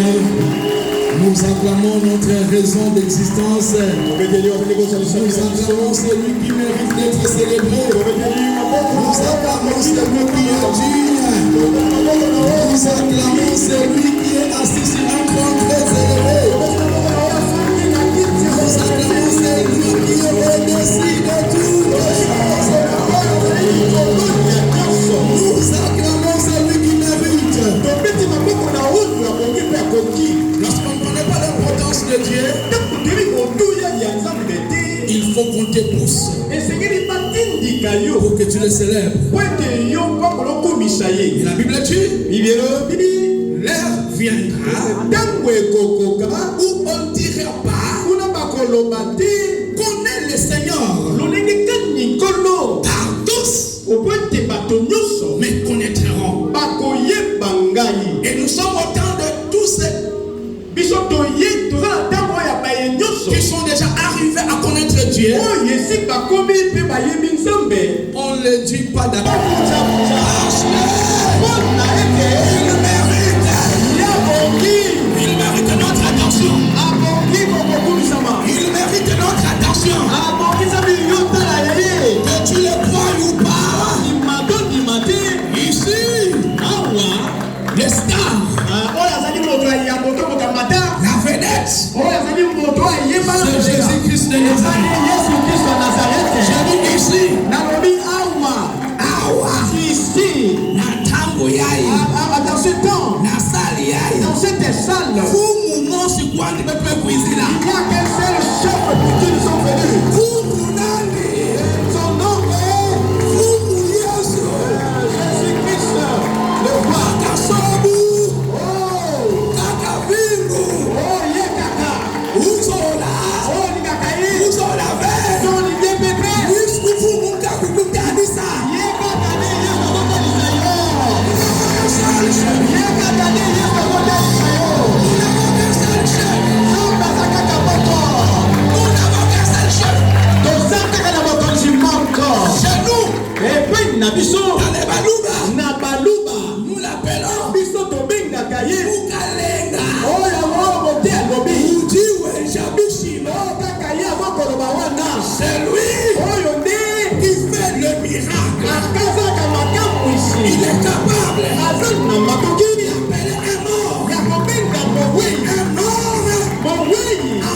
Nous acclamons notre raison d'existence. Nous acclamons celui qui mérite d'être célébré. Nous acclamons celui qui est digne. Nous acclamons celui qui est assis sur un trône très élevé. Nous acclamons celui qui est au-dessus de tout. Nous acclamons celui qui mérite. Lorsqu'on ne connaît pas l'importance de Dieu, il faut qu'on te pousse pour que tu le célèbres. Et la Bible dit, l'heure viendra où on ne dira pas, connais le Seigneur car tous me connaîtront. Et nous sommes autant de tous qui sont déjà arrivés à connaître Dieu. On ne le dit pas d'abord. Il mérite notre attention. Il mérite notre attention. Que tu le crois ou pas. Ici, les stars, la vedette, c'est Jésus-Christ de Nazareth. Je dis ici, dans ce temps, dans cette salle, il n'y a qu'un seul chef qui nous sont venus. Son nom est Jésus-Christ, le roi. Nous l'appelons c'est lui qui fait le miracle. Il est capable d'appeler un mort. Un mort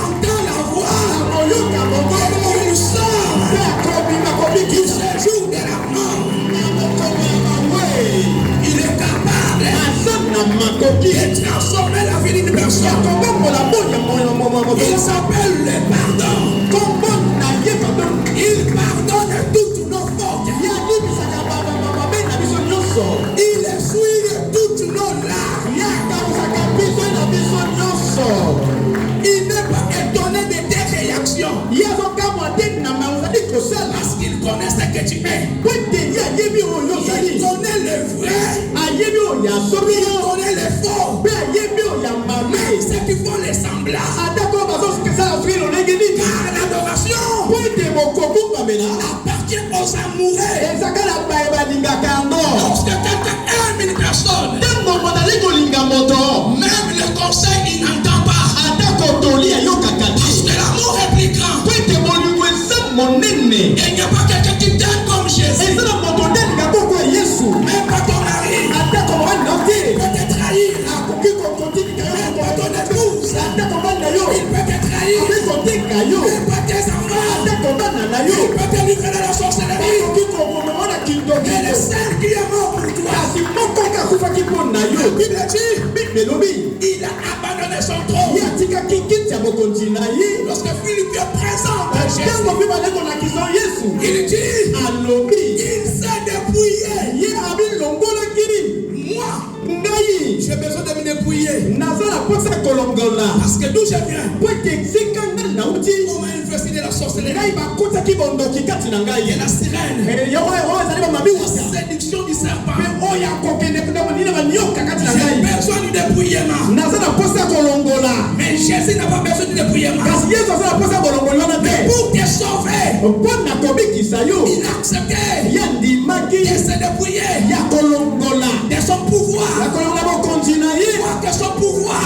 entend la voix. Il sort du séjour de la mort. Il est capable de transformer la vie d'une personne. Il s'appelle le pardon. Il pardonne toutes nos fautes. Il essuie toutes nos larmes. Il n'est pas étonné de tes réactions. Parce qu'il connaît ce que tu es. Il connaît le vrai. Il connaît le faux. Mais ceux qui font les semblables. Car l'adoration appartient aux amoureux. Lorsque quelqu'un aime une personne, même le conseil il n'entend pas. Parce que l'amour est plus grand. Il n'y a pas quelqu'un qui t'aime comme Jésus. Même pas ton mari. Il peut te trahir. Même pas ton épouse. Il peut te trahir. Même pas tes enfants. Il peut te livrer de la sorcellerie. Mais le seul qui est mort pour toi, la Bible dit, il a abandonné son trône. Lorsque Philippe est présent à Jésus, il dit, il s'est dépouillé. Moi, j'ai besoin de me dépouiller. Parce que d'où je viens, on m'a investi de la sorcellerie. Il y a la sirène, la séduction du serpent. J'ai besoin du dépouillement. Mais Jésus n'a pas besoin du dépouillement. Mais pour te sauver, il a accepté de se dépouiller de son pouvoir. Que son pouvoir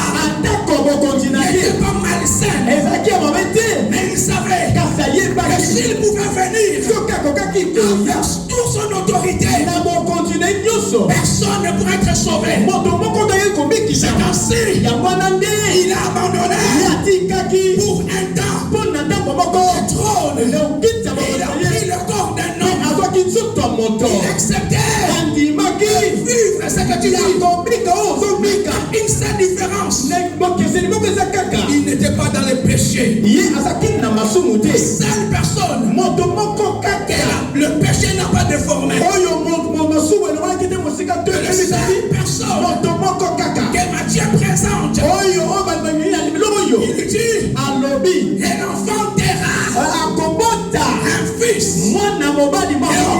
s'il pouvait venir avec toute son autorité, personne ne pourrait être sauvé. C'est ainsi il a abandonné pour un temps le trône. Il a pris le corps d'un homme. Il acceptait de vivre ce que tu dis. Une seule différence, il n'était pas dans le péché. Seule personne que le péché n'a pas déformé. La seule personne que Matthieu présente, il dit un enfant taira un fils et on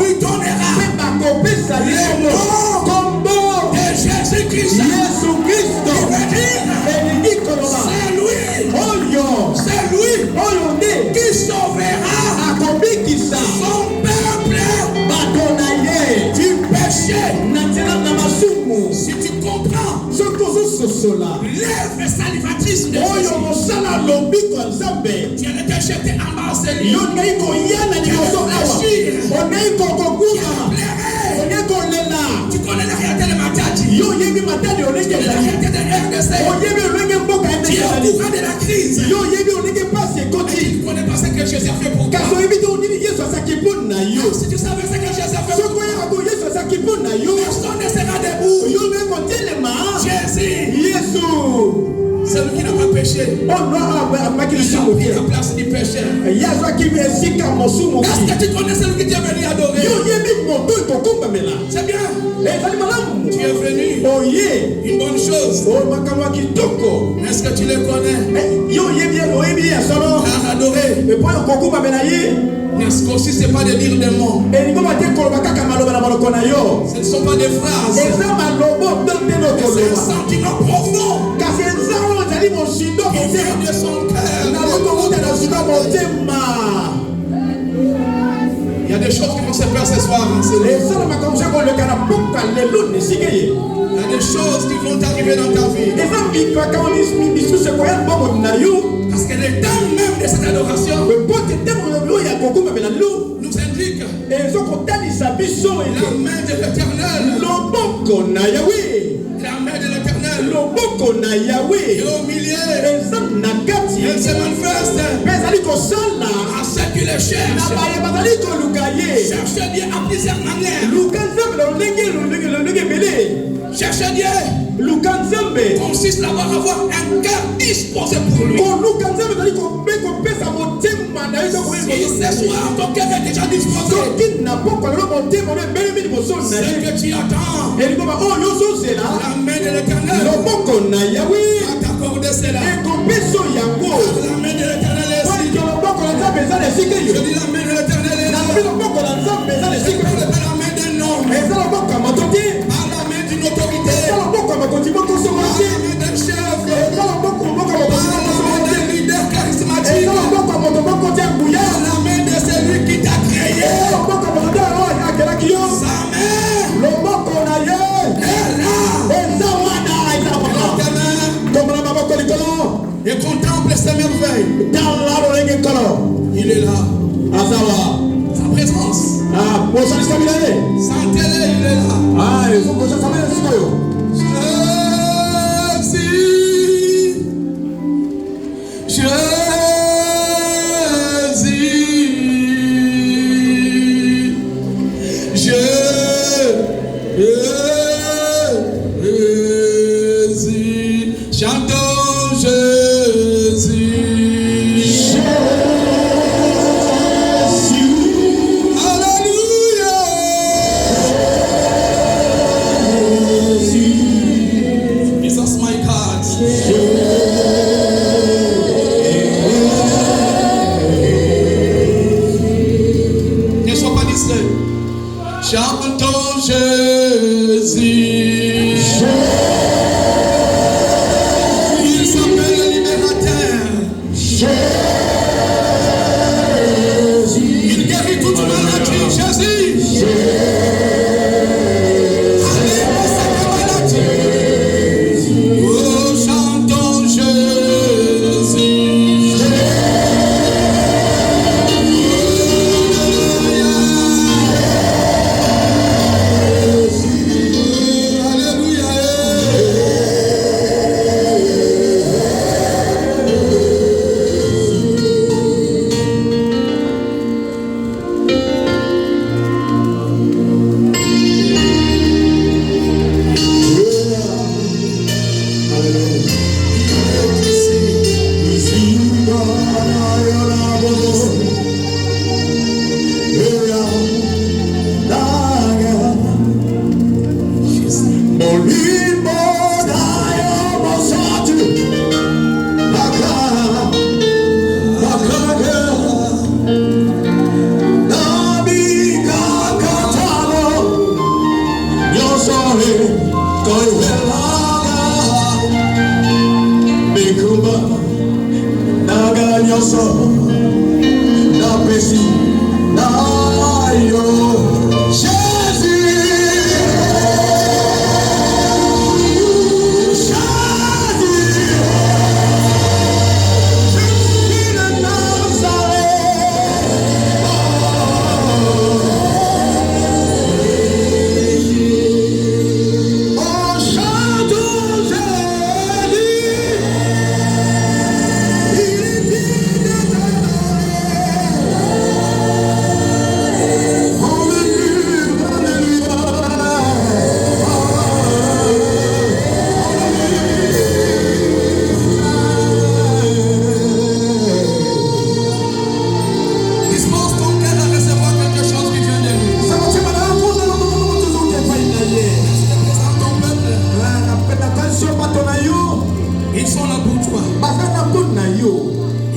lui donnera le nom de Jésus-Christ. C'est lui qui sauvera son peuple du péché. Si tu comprends l'œuvre salvatrice de Jésus, tu as été jeté en bas de lui. Tu as tu connais la réalité de Matadi. Tu connais la réalité de RDC. Tu es au courant de la crise. Tu ne connais pas ce que Jésus a fait pour toi. Si tu savais ce que Jésus a fait pour toi, personne ne sera debout. Jésus, celui qui n'a pas péché, il a pris la place du pécheur. Est-ce que tu connais celui qui t'a venu adorer? C'est bien. Tu es venu. Une bonne chose. Est-ce que tu le connais? Adorer. Parce qu'aussi c'est pas de dire des mots. Ce ne sont pas des phrases. C'est un sentiment profond. Qui vient de son cœur. Il y a des choses qui vont se faire ce soir. Il y a des choses qui vont arriver dans ta vie. Parce que le temps même de cette adoration nous indique la main de l'Éternel. La main de l'Éternel. Et au milieu, elle se manifeste à ceux qui le cherchent. Cherchez Dieu à plusieurs manières. Chercher Dieu consiste à avoir un cœur disposé pour lui. Si ce soir ton cœur est déjà disposé, c'est que tu attends la main de l'Éternel va t'accorder cela. La main de l'Éternel est ici. Je dis la main de l'Éternel est là. Je ne parle pas la main d'un homme, à la main d'une autorité, à la main d'un chef, à la main d'un leader charismatique, à la main de celui qui t'a créé. Sa main est là. Et contemple ses merveilles. Il est là. Sa présence. Sentez-le, il est là. Chantons Jésus. Alléluia. Bikuma, Naganyoso, Napesi, Nayo,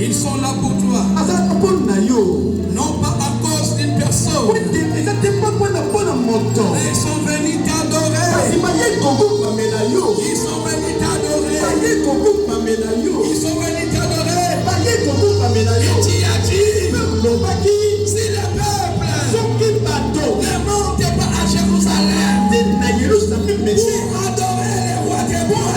Ils sont là pour toi. Non pas à cause d'une personne. Mais ils sont venus t'adorer. Ils sont venus t'adorer. Ils sont venus t'adorer. Et tu as dit, si le peuple ne monte pas à Jérusalem pour adorer les rois des rois,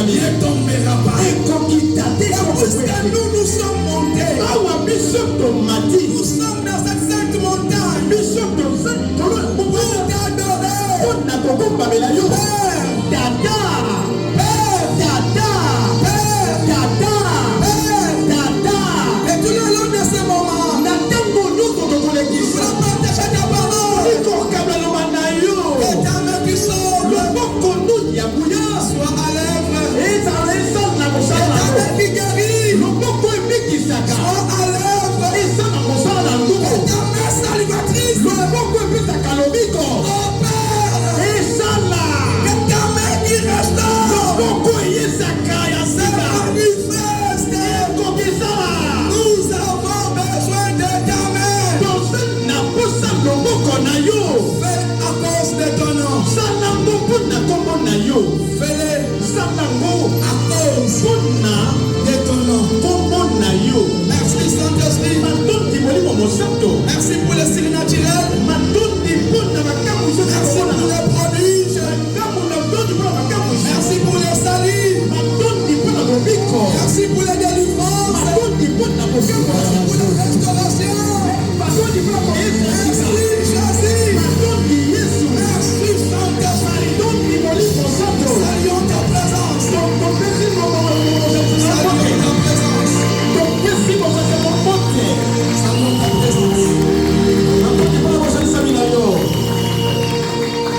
il ne tombera pas. Puisque nous sommes montés, nous sommes dans cette sainte montagne pour t'adorer. Et tout le long de ce moment, nous voulons partager ta parole. Et ta main puissante soit à l'œuvre. Et ta main qui guérit soit à l'œuvre. Et ta main salvatrice que ta main qui restaure se manifeste. Nous avons besoin de ta main. Fais à cause de ton nom. Fais-le à cause de ton nom. Merci Saint-Esprit. Merci pour le signe naturel. Merci pour les prodiges. Merci pour les saluts. Merci pour les délivrances. Merci pour la restauration. Merci Jésus. Merci Saint-Esprit. Saluons ta présence. Saluons ta présence.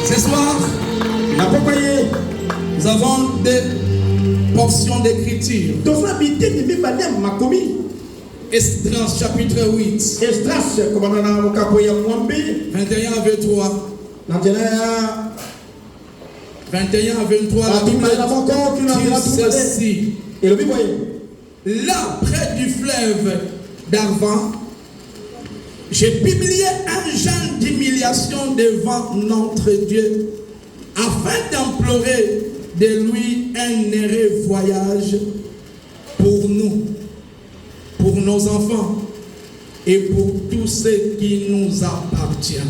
Ce soir, nous avons des portions d'écriture. Esdras chapitre 8. 21 à 23. 21 à 23. La Bible dit ceci. Là, près du fleuve d'Arvan, j'ai publié un jeûne d'humiliation devant notre Dieu, afin d'implorer de lui un heureux voyage pour nous, pour nos enfants et pour tout ce qui nous appartient.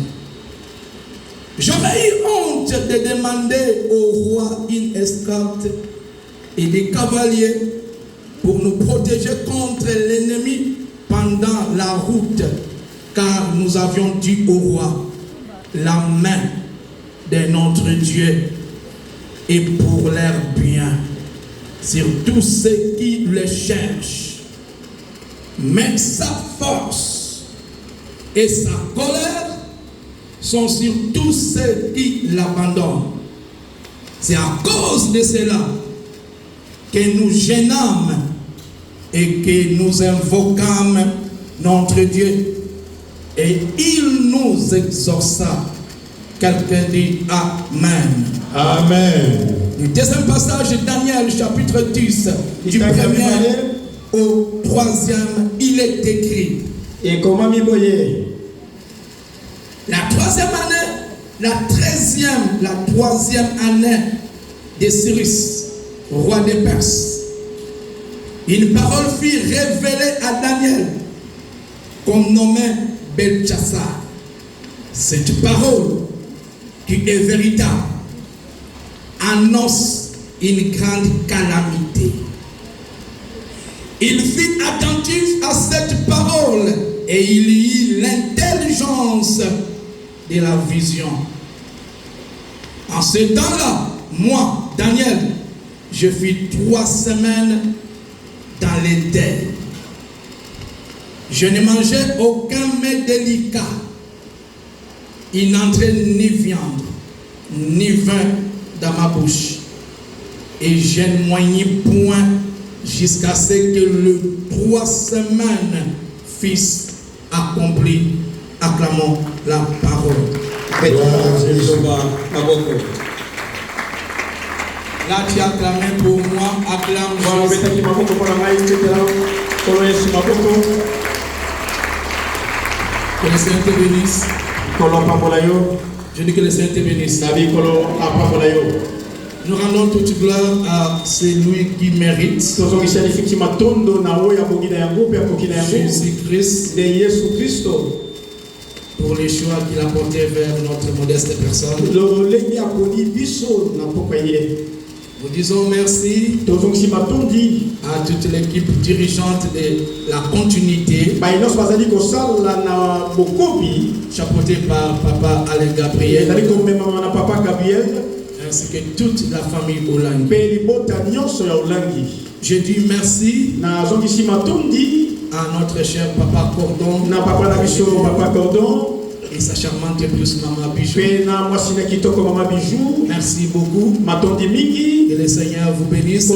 J'aurais eu honte de demander au roi une escorte et des cavaliers pour nous protéger contre l'ennemi pendant la route, car nous avions dit au roi, la main de notre Dieu est pour leur bien sur tous ceux qui le cherchent. Mais sa force et sa colère sont sur tous ceux qui l'abandonnent. C'est à cause de cela que nous gênâmes et que nous invoquâmes notre Dieu. Et il nous exauça. Quelqu'un dit Amen. Amen. Le deuxième passage de Daniel chapitre 10, du premier au troisième, il est écrit. Et comment m'y voyez? La troisième année de Cyrus, roi des Perses, une parole fut révélée à Daniel, qu'on nommait Belchassar. Cette parole, qui est véritable, annonce une grande calamité. Il fut attentif à cette parole et il eut l'intelligence de la vision. En ce temps-là, moi, Daniel, je fus 3 semaines dans les deuils. Je ne mangeais aucun mets délicat. Il n'entrait ni viande, ni vin dans ma bouche. Et je ne moignis point jusqu'à ce que le 3 semaines fût accompli. Acclamons la parole. Là, tu acclamé pour moi, acclame que le Seigneur te bénisse. Je dis que le Seigneur te bénisse. Nous rendons toute gloire à celui qui mérite. Jésus-Christ, pour les choix qu'il a portés vers notre modeste personne. Nous disons merci à toute l'équipe dirigeante de la continuité, chapeautée par Papa Alain Gabriel, ainsi que toute la famille Olangi. Je dis merci à notre cher Papa Cordon et sa charmante épouse Maman Bijou. Merci beaucoup. Que le Seigneur vous bénisse et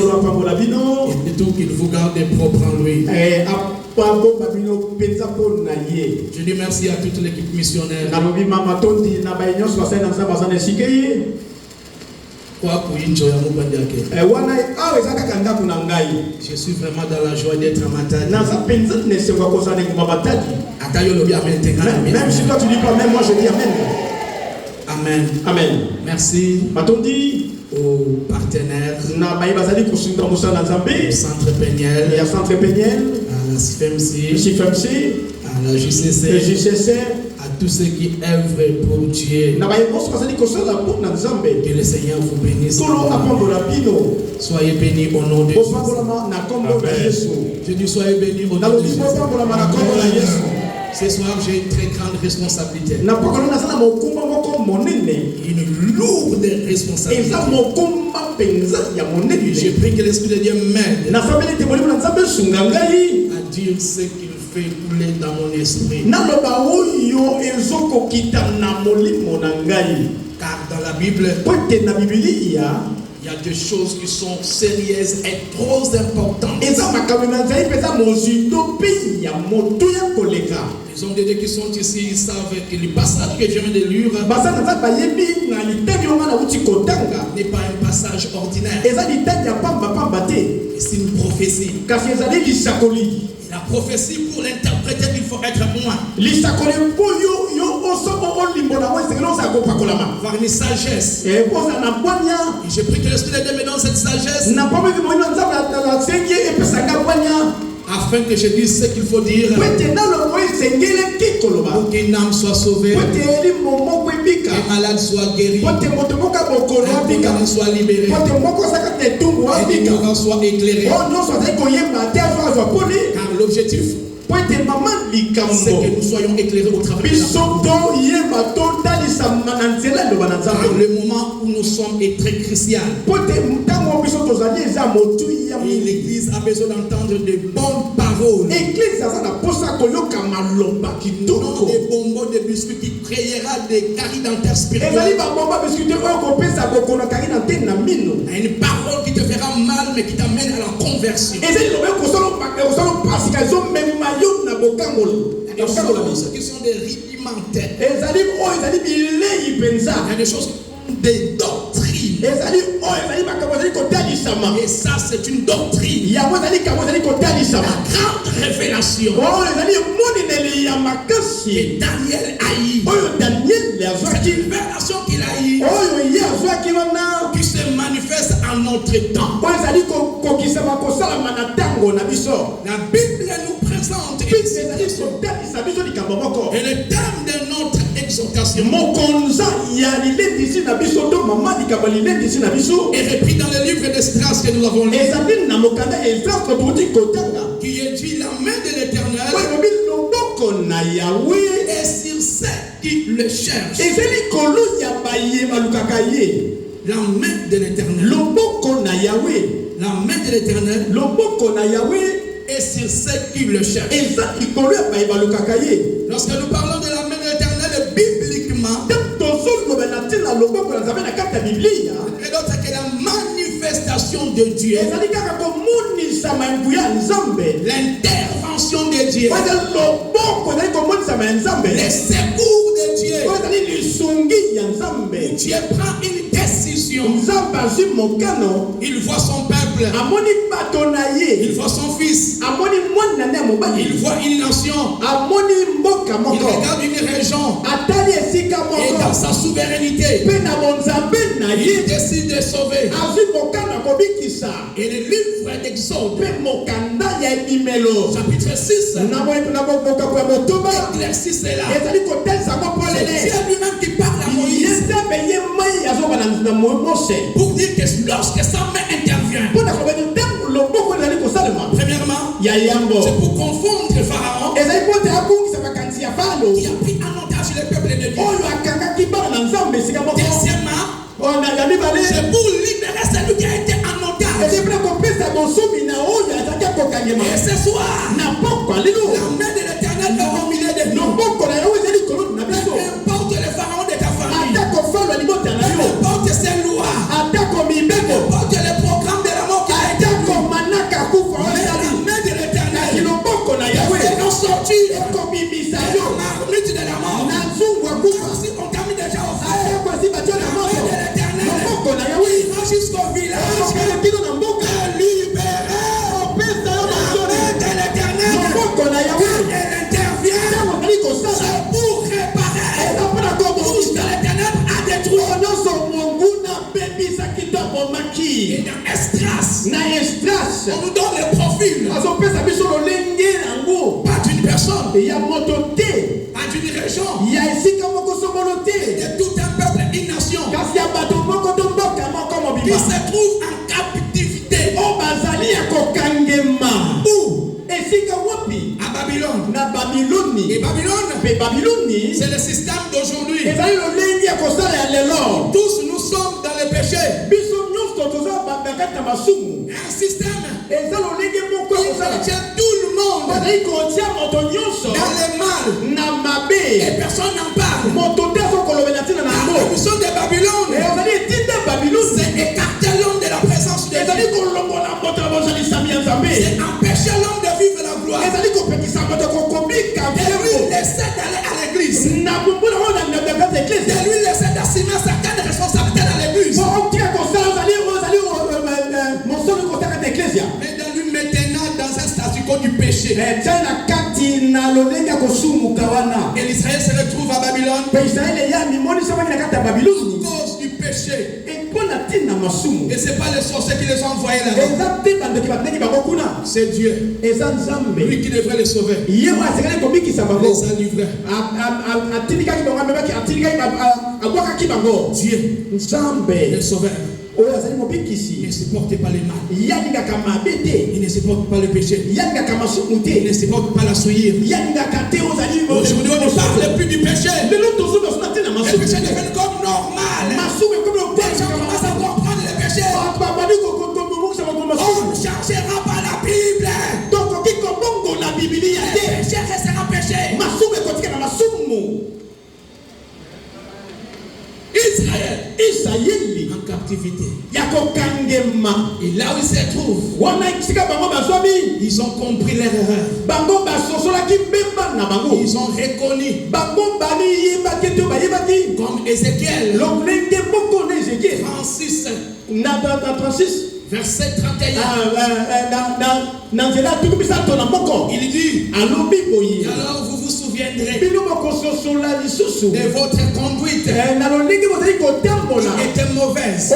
tout qu'il vous garde propre en lui. Je dis merci à toute l'équipe missionnaire. Je suis vraiment dans la joie d'être à Matadi. Même si toi tu dis pas même, moi je dis amen. Amen. Amen. Merci aux partenaires, au Centre Péniel, à la CFMC, à la JCC, à tous ceux qui œuvrent pour Dieu. Que le Seigneur vous bénisse. Soyez bénis au nom de Jésus. Je dis soyez bénis au nom de Jésus. Ce soir, j'ai une très grande responsabilité. Une lourde responsabilité. J'ai pris que l'Esprit de Dieu m'aide à dire ce qu'il fait couler dans mon esprit. Car dans la Bible, il y a des choses qui sont sérieuses et trop importantes. Les hommes de Dieu qui sont ici, ils savent que le passage que je viens de lire n'est pas un passage ordinaire. C'est une prophétie. La prophétie, pour l'interpréter, il faut être moi. Avoir une sagesse. Et j'ai pris que l'Esprit de Dieu me donne cette sagesse afin que je dise ce qu'il faut dire pour qu'une âme soit sauvée, qu'un malade soit guéri, qu'un condamné soit libéré, et qu'un ignorant soit éclairé. Car l'objectif, c'est que nous soyons éclairés au travers de le moment où nous sommes est très crucial. Et l'Église a besoin d'entendre de bonnes paroles. Non des bonbons de biscuits qui créera des caries dentaires spirituelles. Une parole qui te fera mal mais qui t'amène à la conversion. Il y a des choses qui sont des rudimentaires. Il y a des choses, des doctrines. Et ça, c'est une doctrine. La grande révélation ya makasi que Daniel haït. oyo Daniel C'est azwaki une révélation qu'il haït oyo ye azwaki wana qui se manifeste en notre temps. oyo ezali kokisama kosalama na ntango na biso La Bible nous présente bible ezali kotalisa biso likambo moko et le thème de notre exhortation mokonza ya lilendisi na biso to mama likambo lilendisi na biso est repris dans le livre d'Esdras que nous avons lu, ezali na mokanda Esdras totuti kotanga qui est dit la main de l'Éternel oyo elobi loboko na Yawe est sur ceux qui le cherchent. ezali kolo ya baye balukaka ye La main de l'Éternel. loboko na Yawe La main de l'Éternel loboko na Yawe est sur ceux qui le cherchent. eza likolo ya baye balukaka ye Lorsque nous parlons de la main de l'Éternel bibliquement, tozoloba na ntina loboko na Nzambe na kati ya biblia et d'autres que la manifestation de Dieu, ezali kaka komonisama ya nguya ya Nzambe l'intervention de Dieu, oyo ezali loboko ezali komonisama ya Nzambe les secours de Dieu. oyo ezali lisungi ya Nzambe Dieu prend une décision. Nzambe azwi mokano Il voit son peuple, amoni bato na ye il voit son fils, amoni mwana na nde ya il mobali voit une nation, amoni mboka il moko regarde une région atali esika et dans moko sa souveraineté, mpe na bonzambe na il ye décide de sauver. azwi mokano ya kobikisa Et le livre d'Exode, mpe mokanda ya ebimelo chapitre 6, na mokako ya motoba éclaircit cela. ezali kotalisa yango C'est polele Dieu lui-même qui parle à ye Moïse Nzambe ye mai azoba na Mose pour dire que lorsque sa main intervient, mpo na kobaki ntango loboko ezali kosalema premièrement, ya yambo c'est pour confondre Pharaon ezali mpo te abungisa makanisi ya Faraon qui a pris en otage le peuple de Dieu. oyo akangaki bana na Nzambe esika moko Deuxièmement, ya mibale c'est pour libérer celui qui a été en otage. ezi mpona kopesa bosomi na oyo azalaki akokangema Et ce soir, na pokwa lelo la main de l'Éternel est au milieu de nous. loboko na yo ezali likolo na biso Peu importe le pharaon de ta famille, atako falo ya libota na peu yo importe ses lois, atako peu mibeko importe le programme de la mort qui a été atako mis, manaka kufa oyo mais la ezali main de kasi l'Éternel loboko na est yawe fait en sortir ekobimisa de yo la marmite de la mort. na nzungu ya kufa Si on t'a mis déjà au feu, atako esi batio na la main moto de l'Éternel loboko na yawe va jusqu'au village okende kino na mboka et libérer. opesa yo La basoni main de l'Éternel, loboko na yawe elle intervient, ntango ozali kosala c'est pour réparer eza mpona tout ce kobongisa que l'Éternel a détruit. nyonso monguna bebisaki to Et bomaki dans Esdras, na Esdras on nous donne le profil, azopesa biso lolenge yango pas d'une personne, ya moto te pas d'une région, ya esika moko songolo te de tout un peuple, une nation kasi ya bato moko to mboka moko qui mobima se trouve en captivité. oyo bazali ya kokangema Où? esika wapi À Babylone. na babiloni Et Babylone, mpe babiloni c'est le système d'aujourd'hui. ezali lolenge ya kosala ya lelo Tous nous sommes dans le péché. biso nyonso toza bakati na masumu Un système eza lolenge moko ya qui kosala contient tout le monde bazali kotia moto nyonso dans le mal. na Et mabe personne n'en parle. moto te azokolobela ntina na La yango révolution de Babylone, ezali etinda babiloni c'est écarter l'homme de la présence de ezali Dieu. kolongola moto na bozalisami ya nzambe C'est empêcher l'homme de vivre la gloire. ezali kopekisa moto kokobika De lui mbongo laisser d'aller à l'église. na bumbula oyo na kati ya De eglise lui laisser d'assumer certaines responsabilités dans l'église. po otika kosala ozali mosolo kosala kati ya eklezia Mais de lui maintenant dans un statu quo du péché. tia na kati na lolenge ya kosumuka wana Et l'Israël se retrouve à Babylone mpe israele ya mimonisamaki na kati ya à babiloni cause du péché. mpo na ntina masumu Et c'est pas les sorciers qui les ont envoyés là-bas. eza te bandoki bateki bango kuna C'est Dieu. eza nzambe Lui qui devrait les sauver. ye oyo asekali kobikisa bango Les a livrés. atindikaki bango amemaki atindikaki abwakaki bango Dieu, nzambe le sauveur, oyo azali il ne mobikisi supporte pas le mal. yalingaka mabe te Il ne supporte pas le péché. yalingaka masumu Il ne te supporte pas la souillure. yalingaka te ozali Aujourd'hui, on ne parle plus du péché. lelo tozonosuna te na Le masumu péché devient comme normal. masumu ekomi Les gens commencent à comprendre le péché. babali kobongisa bango On masumu ne changera pas la Bible. tokoki kobongola bibilia Le te péché restera péché. masumu ekotika na masumu Israël israeli en captivité. ya kokangema Et là où ils se trouvent, wana esika bango bazwami ils ont compris leur erreur. bango basosolaki mbemba na bango Ils ont reconnu, bango bayebaki to bayebaki comme Ézéchiel lolenge moko na ezekiel 36, na 36 verset 31. Il dit, et alors vous vous souviendrez de de votre conduite qui était mauvaise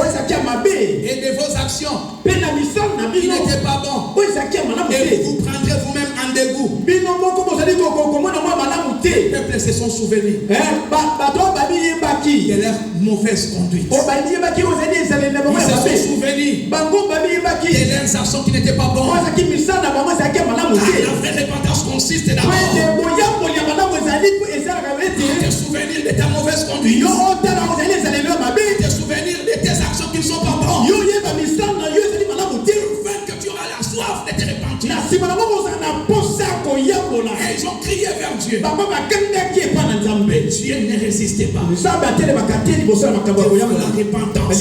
et de vos actions qui n'étaient pas bonnes. Et vous prendrez vous-même en dégoût. Les peuples se sont souvenus de leur mauvaise conduite. Ils se sont souvenus de leurs actions qui n'étaient pas bonnes. La vraie repentance consiste d'abord à te souvenir de ta mauvaise conduite, te souvenir de tes actions qui ne sont pas bonnes, afin que tu auras la soif de te repentir. Et ils ont crié vers Dieu. Dieu ne résistait pas. La repentance.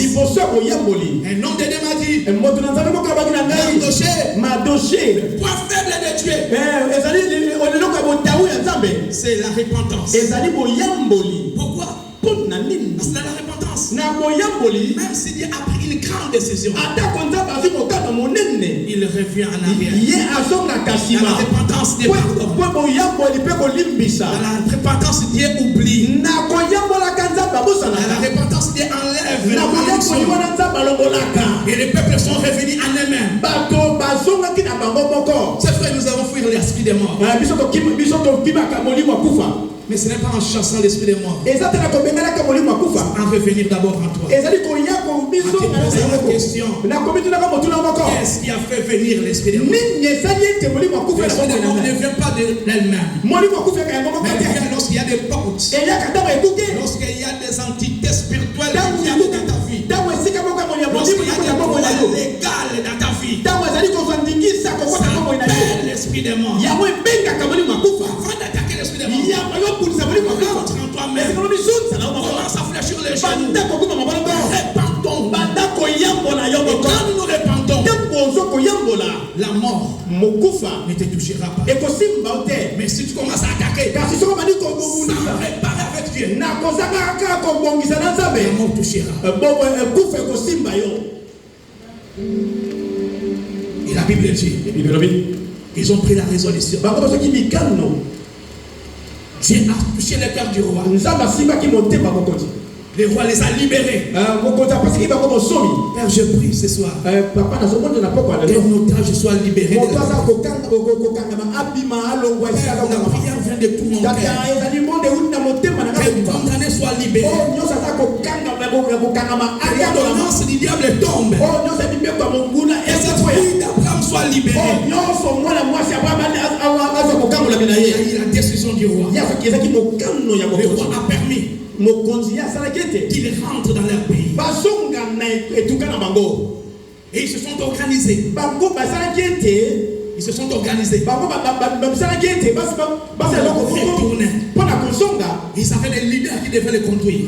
Un homme de Dieu m'a dit, Mardoché, le point faible de Dieu, c'est la repentance. Pourquoi? Parce que la repentance, même s'il a pris une grande décision, il revient en arrière. La repentance Dieu pardonne. La repentance Dieu oublie. La repentance Dieu enlève la malédiction. Et les peuples sont revenus en eux-mêmes. C'est vrai, nous avons fui l'esprit des morts. Mais ce n'est pas en chassant l'esprit des morts. En revenir d'abord en toi. La question, qu'est-ce qui a fait venir l'esprit des morts? L'esprit des morts ne vient pas d'elle-même. Mais vient lorsqu'il y a des portes. Lorsqu'il y a des entités spirituelles qui habitent dans ta vie. Lorsqu'il y a des pouvoirs légaux dans ta vie. Ça appelle l'esprit des morts. Avant d'attaquer l'esprit des morts, rentre en toi-même. Commence à fléchir les genoux. Répandons. Et quand nous repentons, la mort ne te touchera pas. Mais si tu commences à attaquer, ça va réparer avec Dieu. La mort touchera. Et la Bible dit, ils ont pris la résolution. Dieu a touché le cœur du roi. Le roi les a libérés. Père, je prie ce soir que nos otages soient libérés. Père, la prière vient de tout mon cœur. Que les condamnés soient libérés. Que l'ordonnance du diable tombe. Et cette fille d'Abraham soit libérée. Il y a eu la décision du roi. Le roi a permis qu'ils rentrent dans leur pays. Et ils se sont organisés. Ils se sont organisés. Ils avaient des leaders qui devaient les conduire.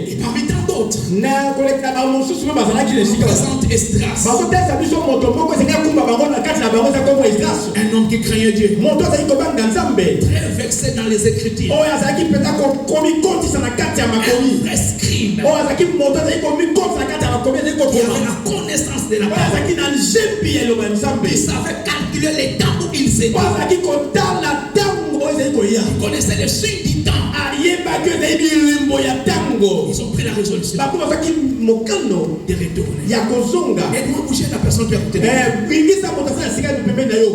Et parmi tant d'autres, présente Esdras, un homme qui craignait Dieu, très vexé dans les Écritures, un vrai scribe, qui avait la connaissance de la parole. Il savait calculer les temps où il s'était. Il connaissait les signes du temps. Ils ont pris la résolution de retourner. Et doit bouger la personne qui a écouté.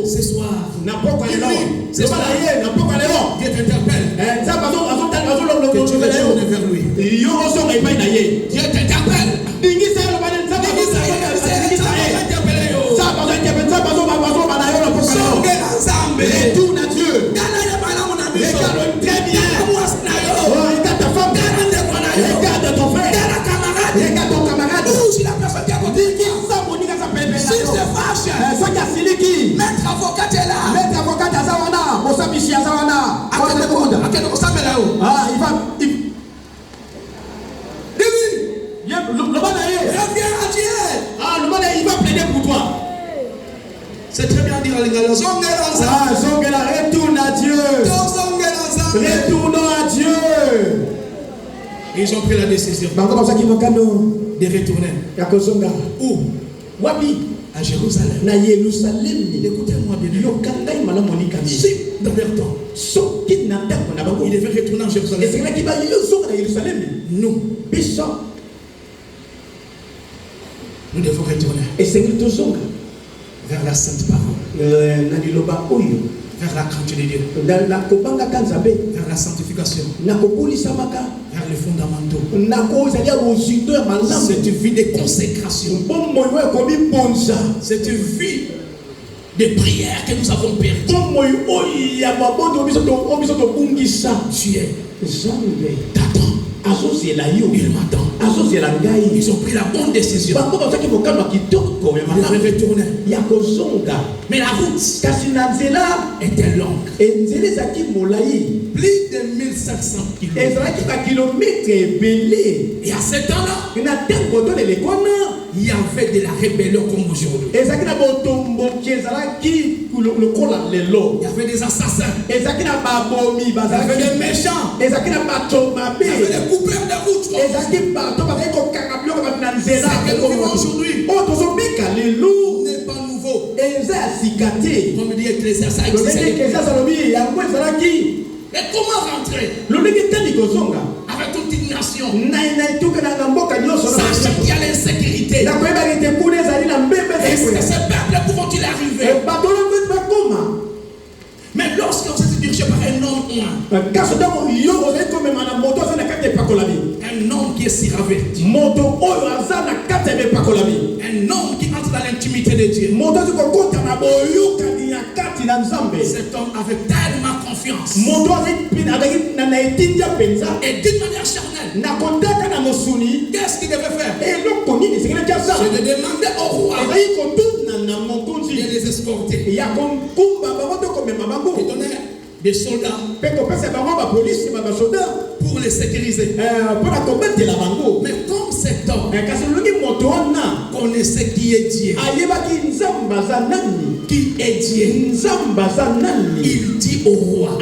Ce soir, Dieu t'interpelle. Que tu retournes vers lui. Dieu t'interpelle. Retourne à Dieu. Regarde très bien. Regarde ta femme. Regarde ton frère. Regarde ton camarade. Si la personne qui a côté, si se fâche, maître avocat est là. Maître avocat est là. Il va. Ils ont pris la décision de retourner. Où? À Jérusalem. Écoutez-moi bien. Si dans leur temps, il devait retourner en Jérusalem. Nous devons retourner vers la sainte parole, vers la crainte de Dieu, vers la sanctification, vers les fondamentaux, cette vie de consécration, cette vie de prière que nous avons perdue. Dieu t'attend. Il m'attend. Ils ont pris la bonne décision. Ils devaient retourner. Mais la route était longue. Plus de 1500 kilomètres. Et à ce temps-là, il y avait de la rébellion comme aujourd'hui. Il y avait des assassins. Il y avait des méchants. Il y avait des coupeurs de route. C'est que nous vivons aujourd'hui n'est pas nouveau. Comme dit Ecclésiaste, mais comment rentrer avec toute une nation, sachant qu'il y a l'insécurité? Est-ce que ces peuples pourront-ils arriver? Mais lorsqu'on s'est dirigé par un homme, un homme qui est si averti, un homme qui entre dans l'intimité de Dieu, cet homme avait tellement confiance, et d'une manière charnelle, qu'est-ce qu'il devait faire? C'est de demander au roi de les escorter. Il donnait des soldats pour les sécuriser. Mais comme cet homme connaissait qui est Dieu, il dit au roi,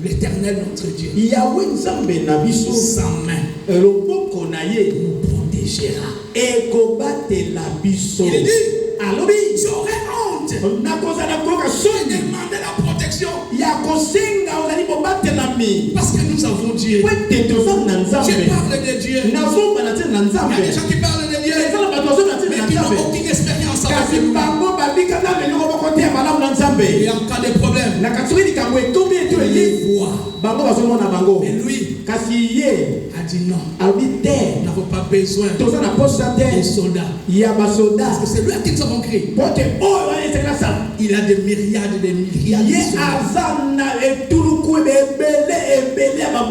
l'Éternel notre Dieu, sa main nous protégera. Il dit, j'aurais honte de demander la protection parce que nous avons Dieu. Je parle de Dieu. Il y a des gens qui parlent de Dieu mais qui n'ont aucune expérience avec lui. Et en cas de problème, mais lui a dit non. Nous n'avons pas besoin des soldats. Parce que c'est lui à qui nous avons créé. Il a des myriades et des milliards de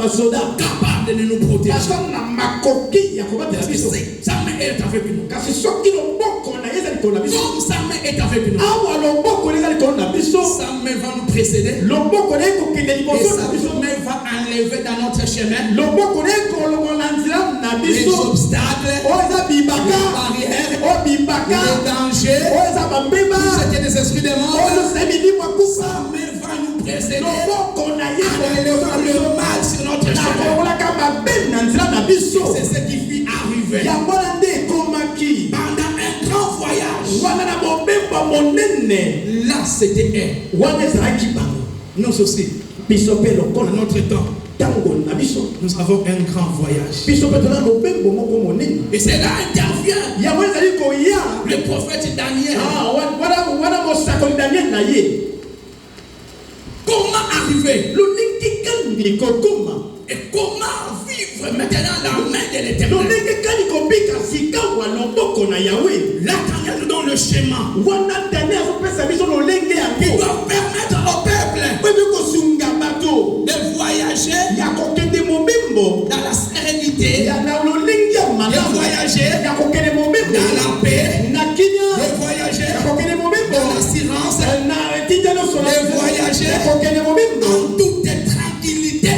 soldats capables de nous protéger. Sa main est avec nous. Comme sa main est avec nous, sa main va nous précéder. Et sa main va enlever dans notre chemin les obstacles, les barrières, les dangers, tout ce qui est des esprits de mort. Sa main va nous précéder, enlevant le mal sur notre chemin. C'est ce qui fit arriver pendant un grand voyage. Là, c'était elle. Nous aussi, dans notre temps, nous avons un grand voyage. Et c'est là intervient le prophète Daniel. Comment arriver? Et comment vivre maintenant dans la main de l'Éternel? Là, Daniel nous donne le schéma qui doit permettre au peuple de voyager dans la sérénité, de voyager dans la paix, de voyager dans l'assurance, de voyager en toute tranquillité.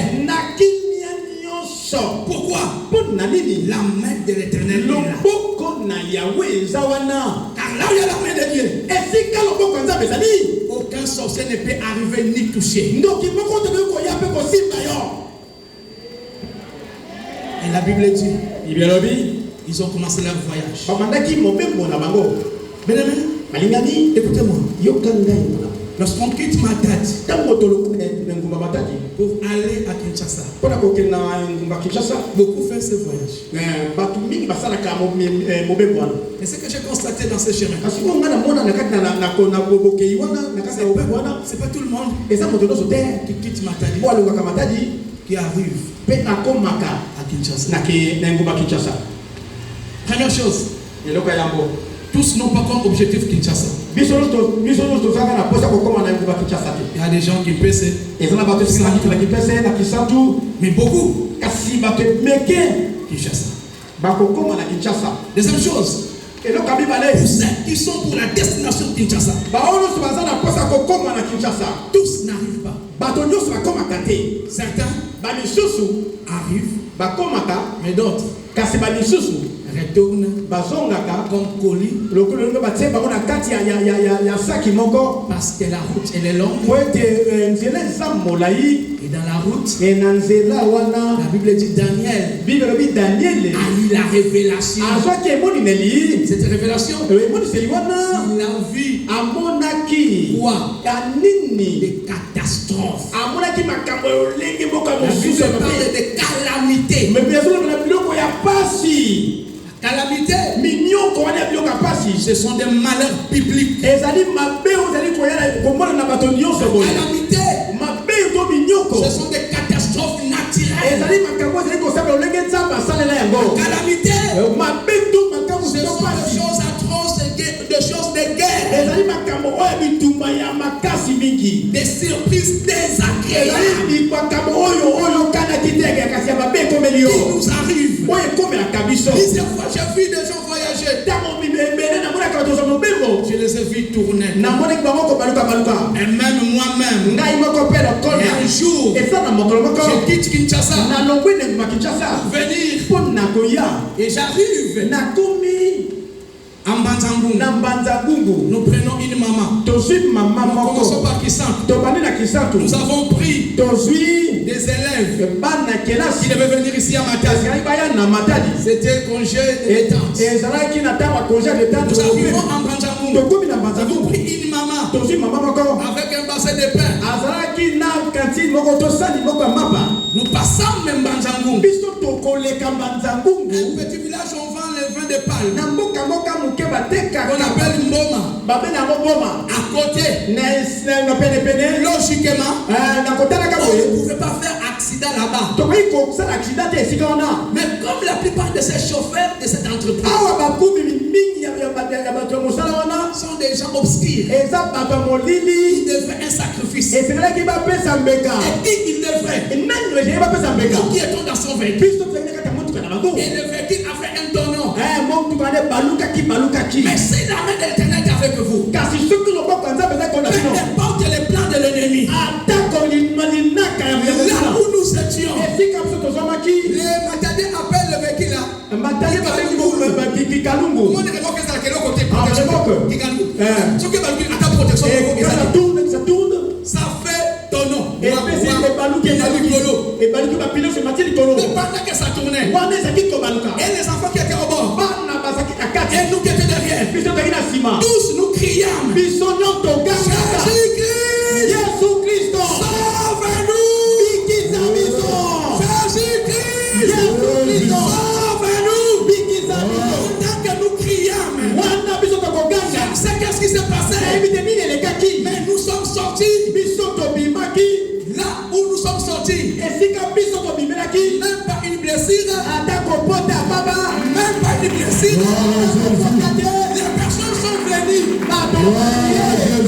Pourquoi? La main de l'Éternel est là. Car là où il y a la main de Dieu, aucun sorcier ne peut arriver ni toucher. Et la Bible dit, Bible elobi ils ont commencé leur voyage. bamandaki mobembo na bango. Bien-aimé, Malingani écoutez-moi. yokanga Lorsqu'on quitte Matadi tango toloko na ngumba Matadi pour aller à Kinshasa, pona kokende na ngumba Kinshasa beaucoup font ce voyage. bato mingi basalaka mobembo wana. Et ce que j'ai constaté dans ce chemin, kasi ko ngana mona na kati na bokei wana na kati na mobembo wana c'est pas tout le monde eza moto nyonso te qui quitte Matadi, po alongaka Matadi qui arrive mpe akomaka à Kinshasa. na ngumba Kinshasa. Première chose, eloko yango tous n'ont pas comme objectif Kinshasa. biso nyonso tozalaka na posa kokoma na ngumba Kinshasa te. Il y a des gens qui pèsent, eza na bato esikaki na kipese na kisantu mais beaucoup kasi bato meke Kinshasa. bakokoma na Kinshasa. Deuxième chose, eloko ya mibale pour ceux qui sont pour la destination de Kinshasa, baoyo nyonso baza na posa kokoma na Kinshasa tous n'arrivent pas. bato nyonso bakomaka te. Certains bamisusu arrivent, bakomaka mais d'autres kasi bamisusu retournent bazongaka comme colis lokolo ndenge batie bango na kati ya saki moko parce que la route elle est longue. po ete nzela eza molai. Et dans la route, na nzela wana la Bible dit Daniel bible elobi Daniele a eu la révélation. azwaki emonineli Cette révélation, emoniseli wana il a vu amonaki quoi? ya nini Des catastrophes. amonaki makambo olenge moko ya La mosusu Bible parle de calamités. me azolobela biloko ya pasi Calamité, minyoko wana ya biloko ya pasi ce sont des malheurs bibliques. ezali mabe ozali komona na bato nyonso boye Calamité, mabe to minyoko ce sont des catastrophes naturelles. ezali makambo ezali kosala olenge nzambe asalela yango Calamité, mabe to makambo ce to sont des pasi choses atroces, des choses de guerre, ezali makambo oyo bitumba ya makasi mingi des surprises désagréables ezali makambo oyo kanaki te kasi ya mabe ekomeli yo qui nous arrivent. oyo ekomelaka biso Plusieurs fois, j'ai vu des gens voyager. ntango ebele namonaka bato za mobembo Je les ai vus tourner. namonaki bango kobalukabaluka Et même moi-même, ngai moko mpe et lokona un jour, eza na mokolo moko je quitte Kinshasa nalongwi na nguma Kinshasa pour venir mpo nakoya et j'arrive nakomi à Mbanzangungu. na mbanza ngungu Nous prenons une maman. tozwi mama Nous commençons moko par Kisantu. tobandi na Kisantu Nous avons pris tozwi des élèves bana kelasi qui devaient venir ici à Matadi. ezalaki baya na Matadi C'était congé de détente. ezalaki na ntango ya congé de temps Nous arrivons à Mbanzangungu. tokomi na Nous mbanza avons ngungu pris une maman tozwi mama moko avec un bassin de pain. azalaki na kantine moko tosali moko ya mapa Nous passons même Mbanzangungu. biso tokoleka mbanza Un ngungu petit village, on vend le vin de palme. na mboka moka moke On batekaka appelle Mboma. babeli yango boma À côté, na penepene logiquement, na kotalaka on boye ne pouvait pas faire accident là-bas. tokoki kosala accident te esika wana Mais comme la plupart de ces chauffeurs de cette entreprise awa bakumi mingi ya bato ya mosala wana sont des gens obscurs, eza bato ya ils molili devaient un sacrifice. esemelaki bapesa mbeka Et qui il devrait? nani ezali bapesa mbeka Nous qui étions dans son véhicule. biso tozalaki kati ya motuka na bango Et le véhicule avait un tonneau. motuka nde balukaki Mais si la main de l'Éternel est avec vous, kasi soki loboko ya nzambe ezali kona peu bino importe les plans de l'ennemi, atako linaka ya là mosala où nous étions, esika biso tozwamaki les Matadais appellent le véhicule là. matali babengi Tout kikalungu le monde est d'accord que c'est à quel côté Ah, protection. c'est bon que- Kikalungu. Eh. Ce qui est dans le- à ta protection, ça tourne ça fait tonneau. epesi ebaluki ebaluki bapilose mati likolo Mais pendant que ça tournait, wana ezalaki kobaluka et les enfants qui étaient au bord, bana bazalaki na kati et nous qui étions derrière, biso tozalaki na nsima tous nous criâmes, biso nyonso togangaka Jésus-Christ, yesu kristo sauve-nous! bikisa biso Jésus-Christ, yesu kristo sauve-nous! bikisa biso Pendant que nous criâmes, wana biso tokoganga je sais qu'est-ce qui s'est passé, nayebi te nini elekaki mais nous sommes sortis biso tobimaki là où nous sommes sortis. esika biso tobimelaki Même pas une blessure, ata kopota ya baba même pas une blessure. kopota te Les personnes sont venues, bato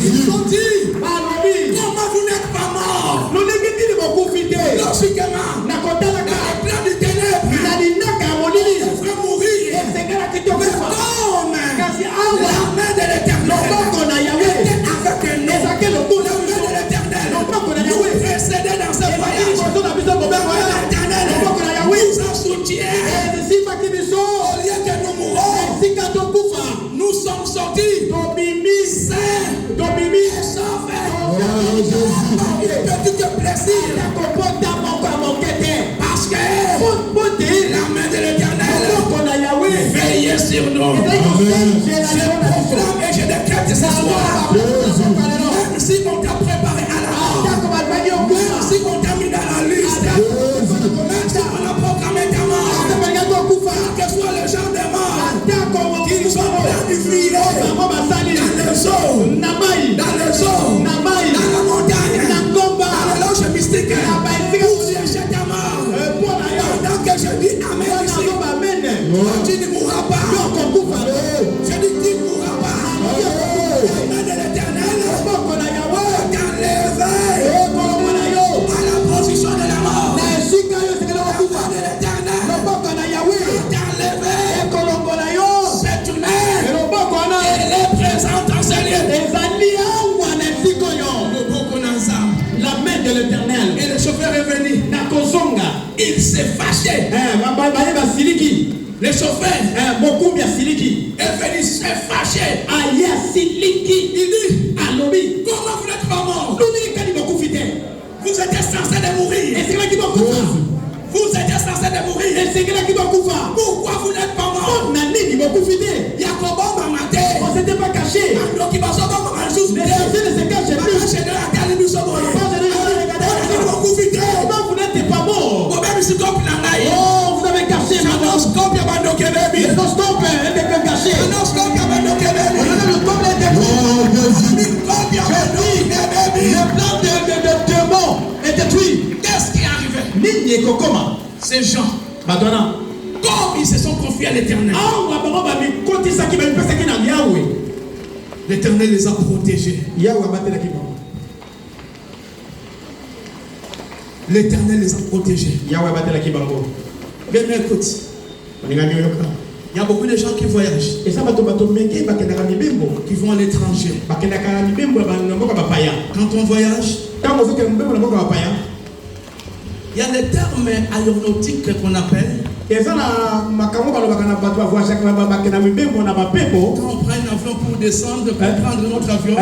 ils ont dit, balobi comment vous n'êtes pas mort? lolenge tini bokufi te Logiquement, na dans kotalaka le plan du ténèbre, na linaka ya molili il devrait mourir. esengelaki Mais tokufa comme kasi la awa main de l'Éternel loboko na yawe était avec nous, ezaki la lokola main de l'Éternel loboko na nous yawe précédait dans ce ezaki voyage. liboso na biso mobeko ya L'Éternel loboko na yawe nous a soutient. esimbaki biso Au lieu que nous mourons, esika tokufa nous sommes sortis tobimi sains tobimi et sauvés. Une petite blessure akopota moko ya moke te parce que po te la main sur nous. Je proclame et je décrète ce soir. Même si on t'a préparé à la mort, même si on t'a mis dans la liste, même si on a proclamé ta mort, quel que soit le genre de mort qu'ils sont planifiés dans les eaux, dans la montagne, dans les loges mystiques, où chercher ta mort. Pendant que je dis Amen ici, tu ne mourras pas. Je dis tu ne mourras pas. Amen de l'Éternel. À la position de la mort. Amen de l'Éternel. Cette mère, elle est présente dans ce lieu. La main de l'Éternel. Et le chauffeur est venu. Il s'est fâché. Le chauffeur est venu se fâcher. Il dit, comment vous n'êtes pas mort? Vous étiez censé de mourir. Vous étiez censé de mourir. Pourquoi vous n'êtes pas mort? Yakobo m'a maté. On s'était pas caché. Donc il va se voir un jour. Les sorciers ne se cachent plus. Vous n'êtes pas mort. Oh, vous avez caché. Les nostopes étaient cachés. Le plan de démon est détruit. Qu'est-ce qui est arrivé? Ces gens, comme ils se sont confiés à l'Éternel, l'Éternel les a protégés. L'Éternel les a protégés. Bien, écoute. Il y a beaucoup de gens qui voyagent, qui vont à l'étranger. Quand on voyage, il y a des termes aéronautiques qu'on appelle. Quand on prend un avion pour descendre, pour prendre notre avion,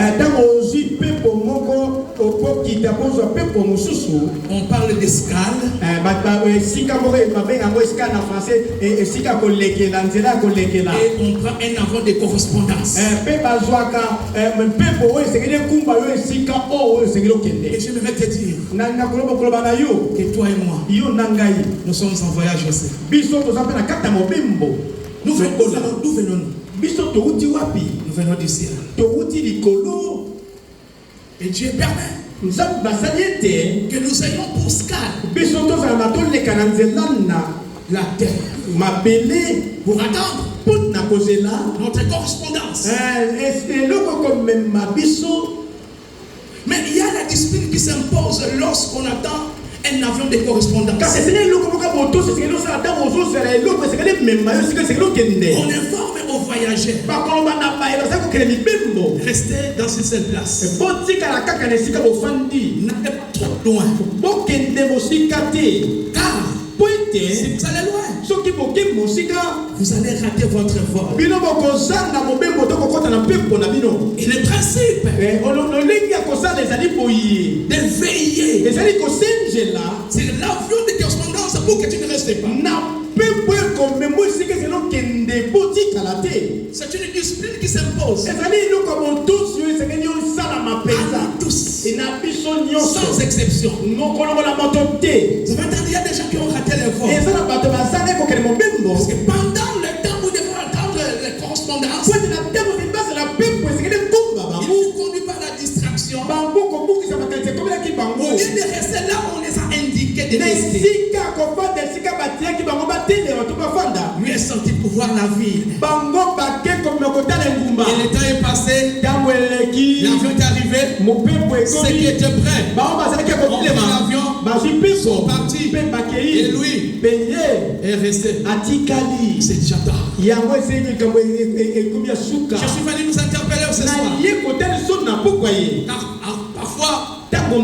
on parle d'escale. Et on prend un avion de correspondance. Et je vais te dire que toi et moi, nous sommes en voyage aussi. Nous venons du ciel. Et Dieu permet que nous ayons pour escale la terre pour attendre notre correspondance. Mais il y a la discipline qui s'impose lorsqu'on attend un avion de correspondance. On informe aux voyageurs. Restez dans une seule place. N'allez pas trop loin. Car si vous allez loin, vous allez rater votre vol. Et le principe de veiller c'est l'avion de correspondance pour que tu ne restes pas. C'est une discipline qui s'impose à nous tous, sans exception. Vous avez entendu, il y a des gens qui ont raté le vol. Parce que pendant le temps où vous devez entendre les correspondances, ils vous conduisent par la distraction. Au lieu de rester là, on les a indiqués de rester. Lui est sorti pour voir la ville. Et le temps est passé. L'avion est arrivé. Ceux qui étaient prêts ont pris l'avion, sont partis. Et lui est resté. C'est déjà tard. Je suis venu nous interpeller ce soir. Car parfois, on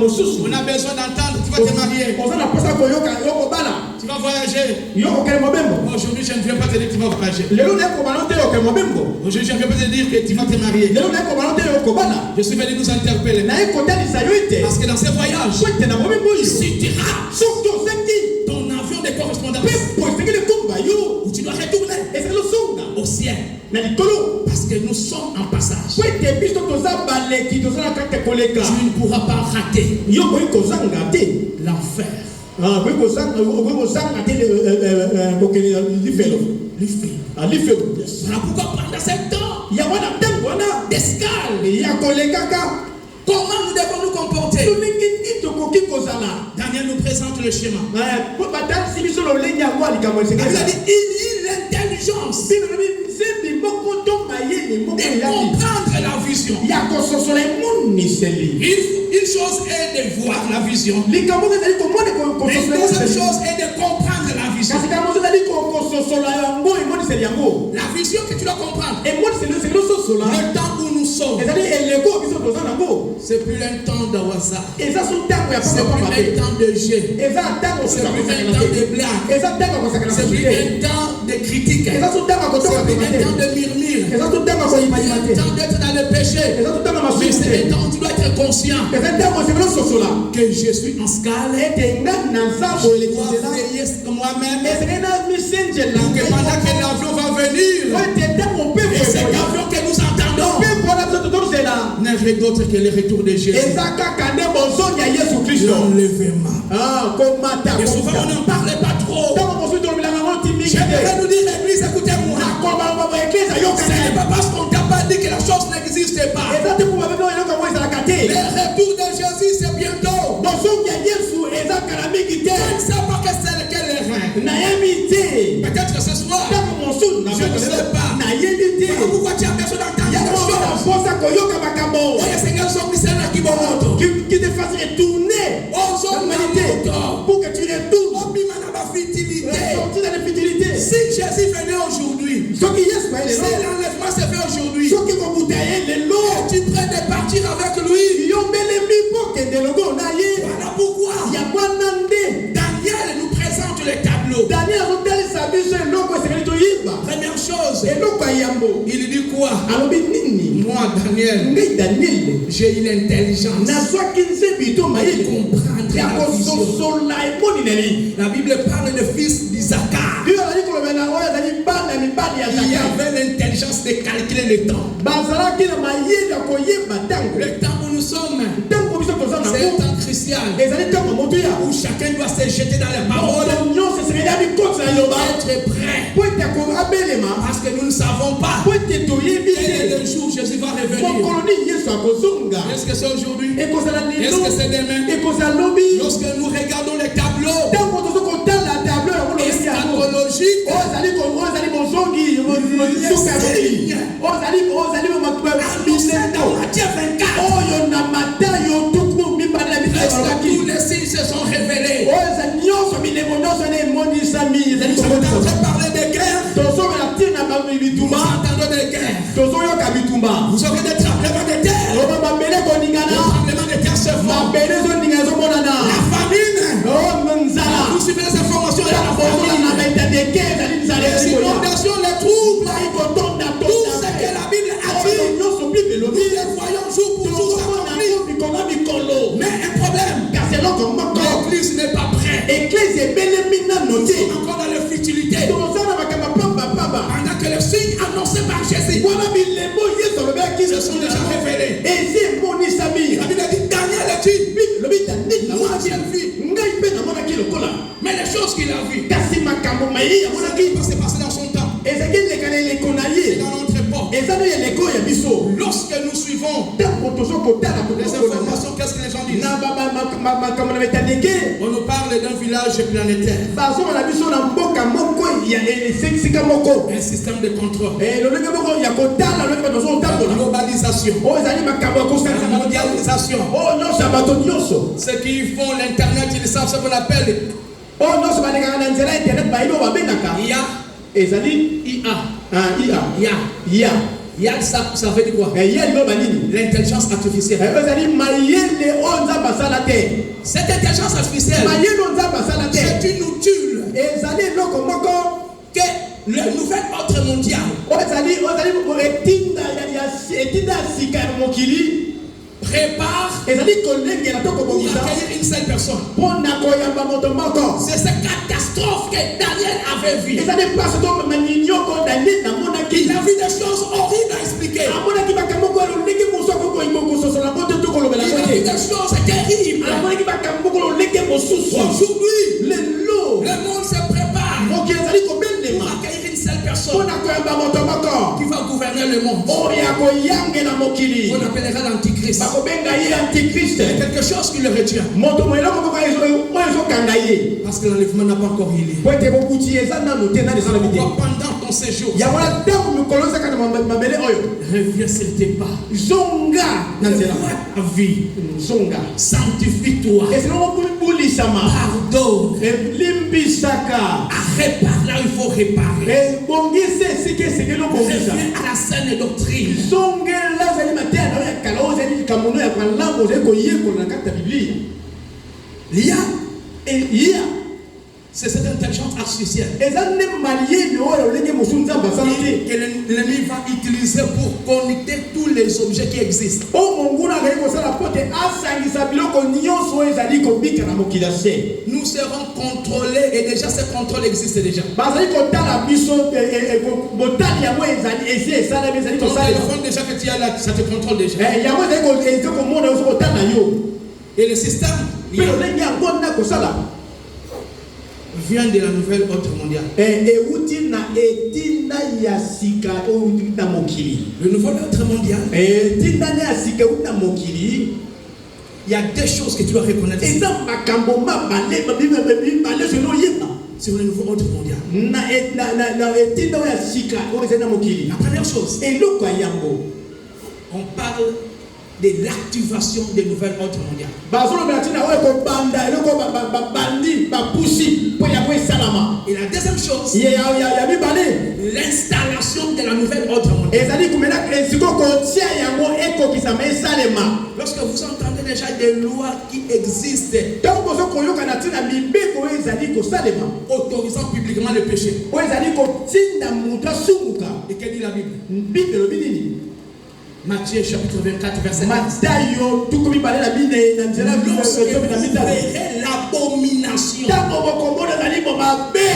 a besoin d'entendre, tu vas te marier. Tu vas voyager. Aujourd'hui, je ne viens pas te dire que tu vas voyager. Aujourd'hui, je ne viens pas te dire que tu vas te marier. Je suis venu nous interpeller. Parce que dans ces voyages, si tu rates ton avion de correspondance, où tu dois retourner au ciel. ciel. Parce que nous sommes en passage. Tu ne pourras pas rater l'enfer. Voilà pourquoi pendant ce temps d'escale, comment nous devons nous comporter? Daniel nous présente le schéma. Il a dit, il y a l'intelligence de comprendre la vision. Une chose est de voir la vision. Mais une deuxième chose est de comprendre la vision. La vision que tu dois comprendre. Le temps où nous sommes. C'est plus un temps de hasard. C'est plus un temps de jet. C'est plus un temps de blague. C'est plus un temps de critique. C'est plus un temps de murmure. C'est plus un temps d'être dans le péché. Mais c'est un temps où tu dois être conscient que je suis en scale. Je dois veiller moi-même. Pour que pendant que l'avion va venir, et cet avion que nous entendons n'est rien d'autre que le retour de Jésus. L'enlèvement. Et souvent on n'en parlait pas trop. J'aimerais nous dire, l'église, écoutez-moi. Ce n'est pas parce qu'on t'a pas dit que la chose n'existe pas. Le retour de Jésus, c'est bientôt. Je ne sais pas que c'est lequel est vrai. Peut-être que ce soir, je ne sais pas. Pourquoi tu as besoin d'entendre des choses? Oh, le Seigneur son Christian qui te fasse retourner pour que tu retournes. Si Jésus venait aujourd'hui, si l'enlèvement se fait aujourd'hui, es-tu prêt de partir avec lui? Voilà pourquoi Daniel nous présente le tableau. Première chose, il dit quoi? Moi, Daniel, j'ai eu l'intelligence de comprendre la vision. La Bible parle de fils d'Isaac. Il y avait l'intelligence de calculer le temps. Le temps où nous sommes, c'est un temps crucial où chacun doit se jeter dans les paroles. Être prêt. Parce que nous ne savons pas quel est le jour où Jésus va revenir. Est-ce que c'est aujourd'hui? Est-ce que c'est demain? Lorsque nous regardons les tableaux eschatologiques, tous les signes se sont révélés. Nous sommes en train de parler de guerre. Nous entendons des guerres. Vous aurez des tremblements de terre. Les tremblements de terre se font. La famine. Vous suivez les informations de la famine. Les inondations, les troubles. Tout ce que la Bible a dit, nous les voyons jour pour jour s'accomplir. Mais un problème, l'église n'est pas prête. Nous sommes encore dans la futilité. Pendant que les signes annoncés par Jésus se sont déjà révélés. La Bible dit Daniel est une. Moi j'ai vu. Mais les choses qu'il a vues, ça s'est passé dans son temps. Et dans notre époque. Lorsque nous suivons les informations, qu'est-ce que les gens disent? On nous parle d'un village planétaire. Un système de contrôle. La globalisation. La mondialisation. Ceux qui font l'internet, ils savent ce qu'on appelle IA. IA, ça veut dire quoi? L'intelligence artificielle. Cette intelligence artificielle, c'est une outil que le nouvel ordre mondial prépare pour accueillir une seule personne. C'est cette catastrophe que Daniel avait vue. Il a vu Aujourd'hui, lelo le monde se prépare mokili ezali pour kobendema accueillir une seule personne mpona koyamba moto moko qui va gouverner le monde. oyo akoyangela mokili On appellera l'antichrist. bakobenga ye antikriste Il y a quelque chose qui le retient. moto moeloko moko oyo ezokanga ye Parce que l'enlèvement n'a pas encore eu lieu. po ete bokuti eza nano te nani ezala mite Pourquoi pendant ton séjour, yango wana ntango mikolo ezaka na mabele oyo reviens sur tes pas. zonga na nzela Revois ta vie. zonga Sanctifie-toi. esilongo bulisama Pardonne. limbisaka Répare là où il faut réparer. ebongisa esika esengeli obongisa Reviens à la saine doctrine. zongela ozali mateya na oyo ya kala oyo ozali likambo no ya malamu ozali koyekola na kati ya biblia L'IA, iya c'est cette intelligence artificielle eza nde mayele oyo olenge mosu nzambe asala te que l'ennemi va utiliser pour connecter tous les objets qui existent. o monguna azali kosala po te asangisa biloko nyonso oyo ezali kobika na mokili ya se Nous serons contrôlés et déjà ce contrôle existe déjà. bazali kotala biso botali yango ezali esi esalami ezali Ton kosalema téléphone déjà que tu as là, ça te contrôle déjà. yango ezali komona oso kotala yo Et le système mpe olenge yango nda kosala vient de la nouvelle ordre mondiale. euti na etinda ya sika oyo euti na mokili Le nouvel ordre mondial, etinda nde ya sika euti na mokili il y a deux choses que tu dois reconnaître. eza makambo mabale zelo oyeba Sur le nouveau ordre mondial. na etinda oyo ya sika oyo ezali na mokili La première chose, eloko ya yango on parle de l'activation des nouvelles ordres mondiales. bazolobela ntina oyo kobanda eloko babandi bapusi mpo yango esalama Et la deuxième chose, ya mibale l'installation de la nouvelle ordre mondiale. ezali komena esiko kotia yango ekokisama esalema Lorsque vous entendez déjà des lois qui existent ntango bozo koyoka na ntina mibeko oyo ezali kosalema autorisant publiquement le péché. oyo ezali kotinda moto asumuka Et que dit la Bible? bible elobi nini Matthieu chapitre 24, verset 4. matayo tuko mibale na mine na nzela Lorsque vous na mitano verrez l'abomination ntango bokomona ezali bomabe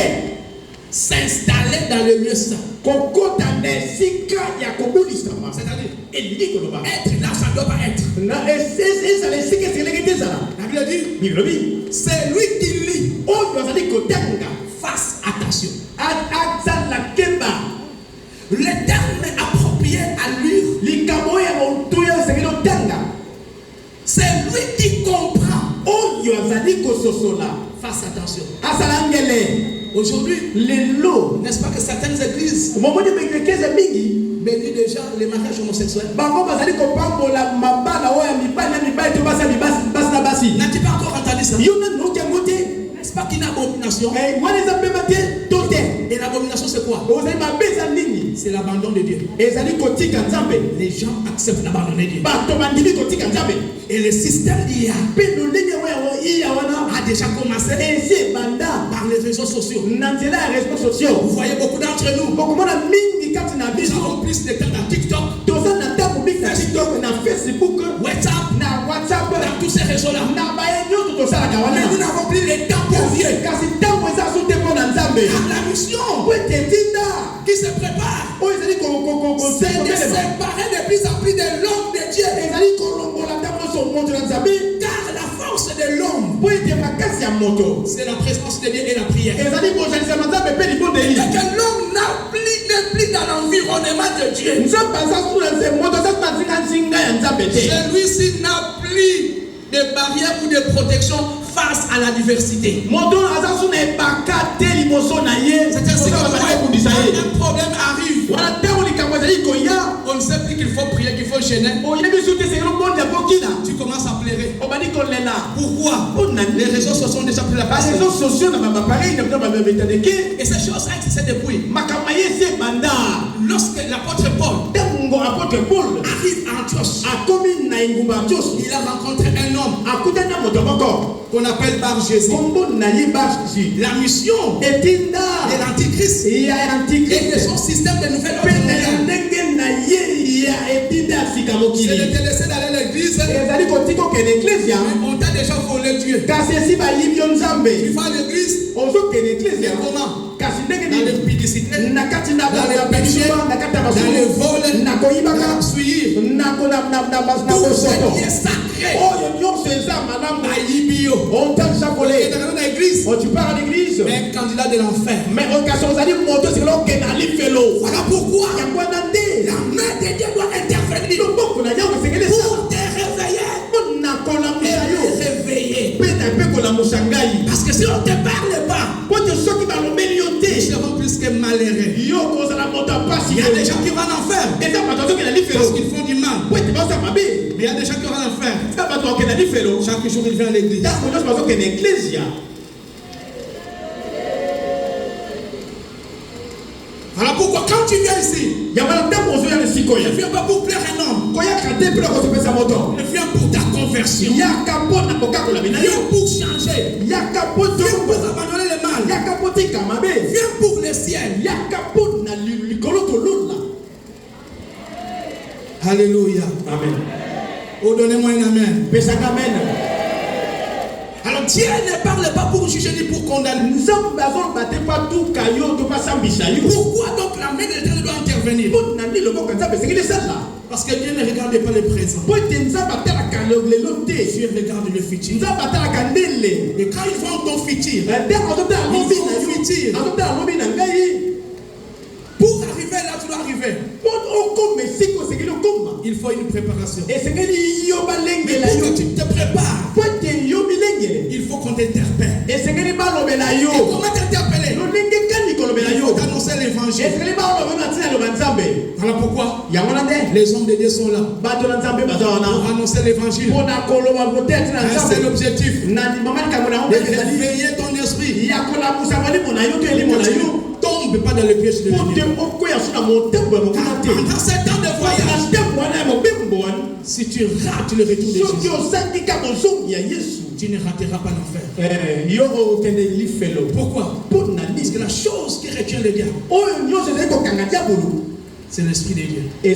s'installer dans le lieu saint. kokota na esika ya kobulisama C'est-à-dire, elingi koloba être là, ça ne doit pas être. ezala esika eselenge te ezala La Bible dit, bible elobi c'est lui qui lit. oyo azali kotanga Fasse attention. azala keba Le terme approprié à lire, likambo oyo ya motuya osengeli otanga c'est lui qui comprend. oyo azali kososola Fasse attention. azala ngele Aujourd'hui, lelo n'est-ce pas que certaines églises momoni beekeze mingi bénissent déjà les mariages homosexuels? bango bazali kopambola mabala oyo ya mibali na mibali to basi na basi N'as-tu pas encore entendu ça? yo nani noki yango te N'est-ce pas qu'une abomination? wana eza mpema te to te Et l'abomination, c'est quoi? ozali mabe eza nini C'est l'abandon de Dieu. ezali kotika nzambe Les gens acceptent d'abandonner Dieu. bato bandimi kotika nzambe Et le système d'IA mpe lolenge oyo yango iya wana a déjà commencé esi ebanda par les réseaux sociaux. na nzela ya réseaux sociaux Vous voyez beaucoup d'entre nous. bokomona mingi kati na Nous biso avons plus de temps dans TikTok, toza na ntango mingi na tiktok na facebook WhatsApp, na whatsapp dans tous ces réseaux-là. na baye nyonso tosalaka Mais nous wana n'avons plus le temps pour Dieu. kasi ntango eza so te mpo na nzambe Car la mission po ete etinda qui se prépare, oyo ezali c'est de séparer de plus en plus de l'homme de Dieu. ezali kolongola ntango nyonso moto na nzambe Car la force de l'homme, po ete makasi ya moto c'est la présence de Dieu et la prière. ezali kozalisama nzambe mpe libondeli Et que l'homme n'est plus dans l'environnement de Dieu. nzambe aza suna nze moto aza suna nzinga ya nzambe te Celui-ci n'a plus de barrières ou de protection face à la diversité. moto aza suna ebaka te liboso na ye C'est ainsi que ekundisa ye quand un problème arrive, wana ntango likambo ezali koya on ne sait plus qu'il faut prier, qu'il faut gêner. oyebi su te esengeli obondia bokila Tu commences à pleurer. obandi kolela Pourquoi? mpo na Les réseaux sociaux ont déjà pris la place. bareseau sociaux na bapareil na bino babetaneke Et ces choses ont existé depuis. makambo ye esi ebanda Lorsque l'apôtre Paul ntango apôtre paul arrive à Antioche, akomi na engumba antioche il a rencontré un homme akutani na moto moko qu'on appelle Bar Jésus. kombo na ye basi La mission etinda de l'antichrist ya et de antikrist son système de nouvelle mpe ordre na mondiale, ndenge na ye ya etinda ya sika c'est de mokili te laisser d'aller à l'église. ezali kotika okende eklezia On t'a déjà volé Dieu. kasi esi bayibi yo nzambe Tu vas à l'église, ozokende eklezia mais comment? dans les publicités, dans les péchés, dans les vols, dans le suivi. Tout ce qui est sacré. Dans l'église, tu pars à l'église. mais un candidat de l'enfer. Mais occasion vous allez monter sur l'eau qu'elle a vélo. Voilà pourquoi Il y a quoi dans des la main de Dieu doit intervenir pour te réveiller. Parce que si on ne te parle pas, nous serons plus que malheureux. Il y a des gens qui vont en enfer parce qu'ils font du mal. Mais il y a des gens qui vont en enfer. Chaque jour ils viennent à l'église. Voilà pourquoi quand tu viens ici, ne viens pas pour plaire un homme. Ne viens pour ta conversion. Viens pour changer. Viens pour abandonner le mal. Viens pour le ciel. Alléluia. Amen. Oh, donnez-moi un amen. Amen. Alors Dieu ne parle pas pour juger ni pour condamner. Pourquoi donc la main de l'Éternel doit intervenir? Parce que Dieu ne regarde pas le présent. Dieu regarde le futur. Et quand ils font ton futur, pour arriver là, tu dois arriver. Il faut une préparation. Mais pour que tu te prépares, il faut qu'on t'interpelle. Et comment t'interpeller? Il faut t'annoncer l'évangile. Voilà pourquoi les hommes de Dieu sont là pour annoncer l'évangile. Un seul objectif, d'éveiller ton esprit. Tombe pas dans le piège de l'ennemi. Dans ce temps de voyage, si tu rates le retour de Jésus, tu ne rateras pas l'enfer. Pourquoi? Parce que la chose qui retient le diable, c'est l'esprit de Dieu. Et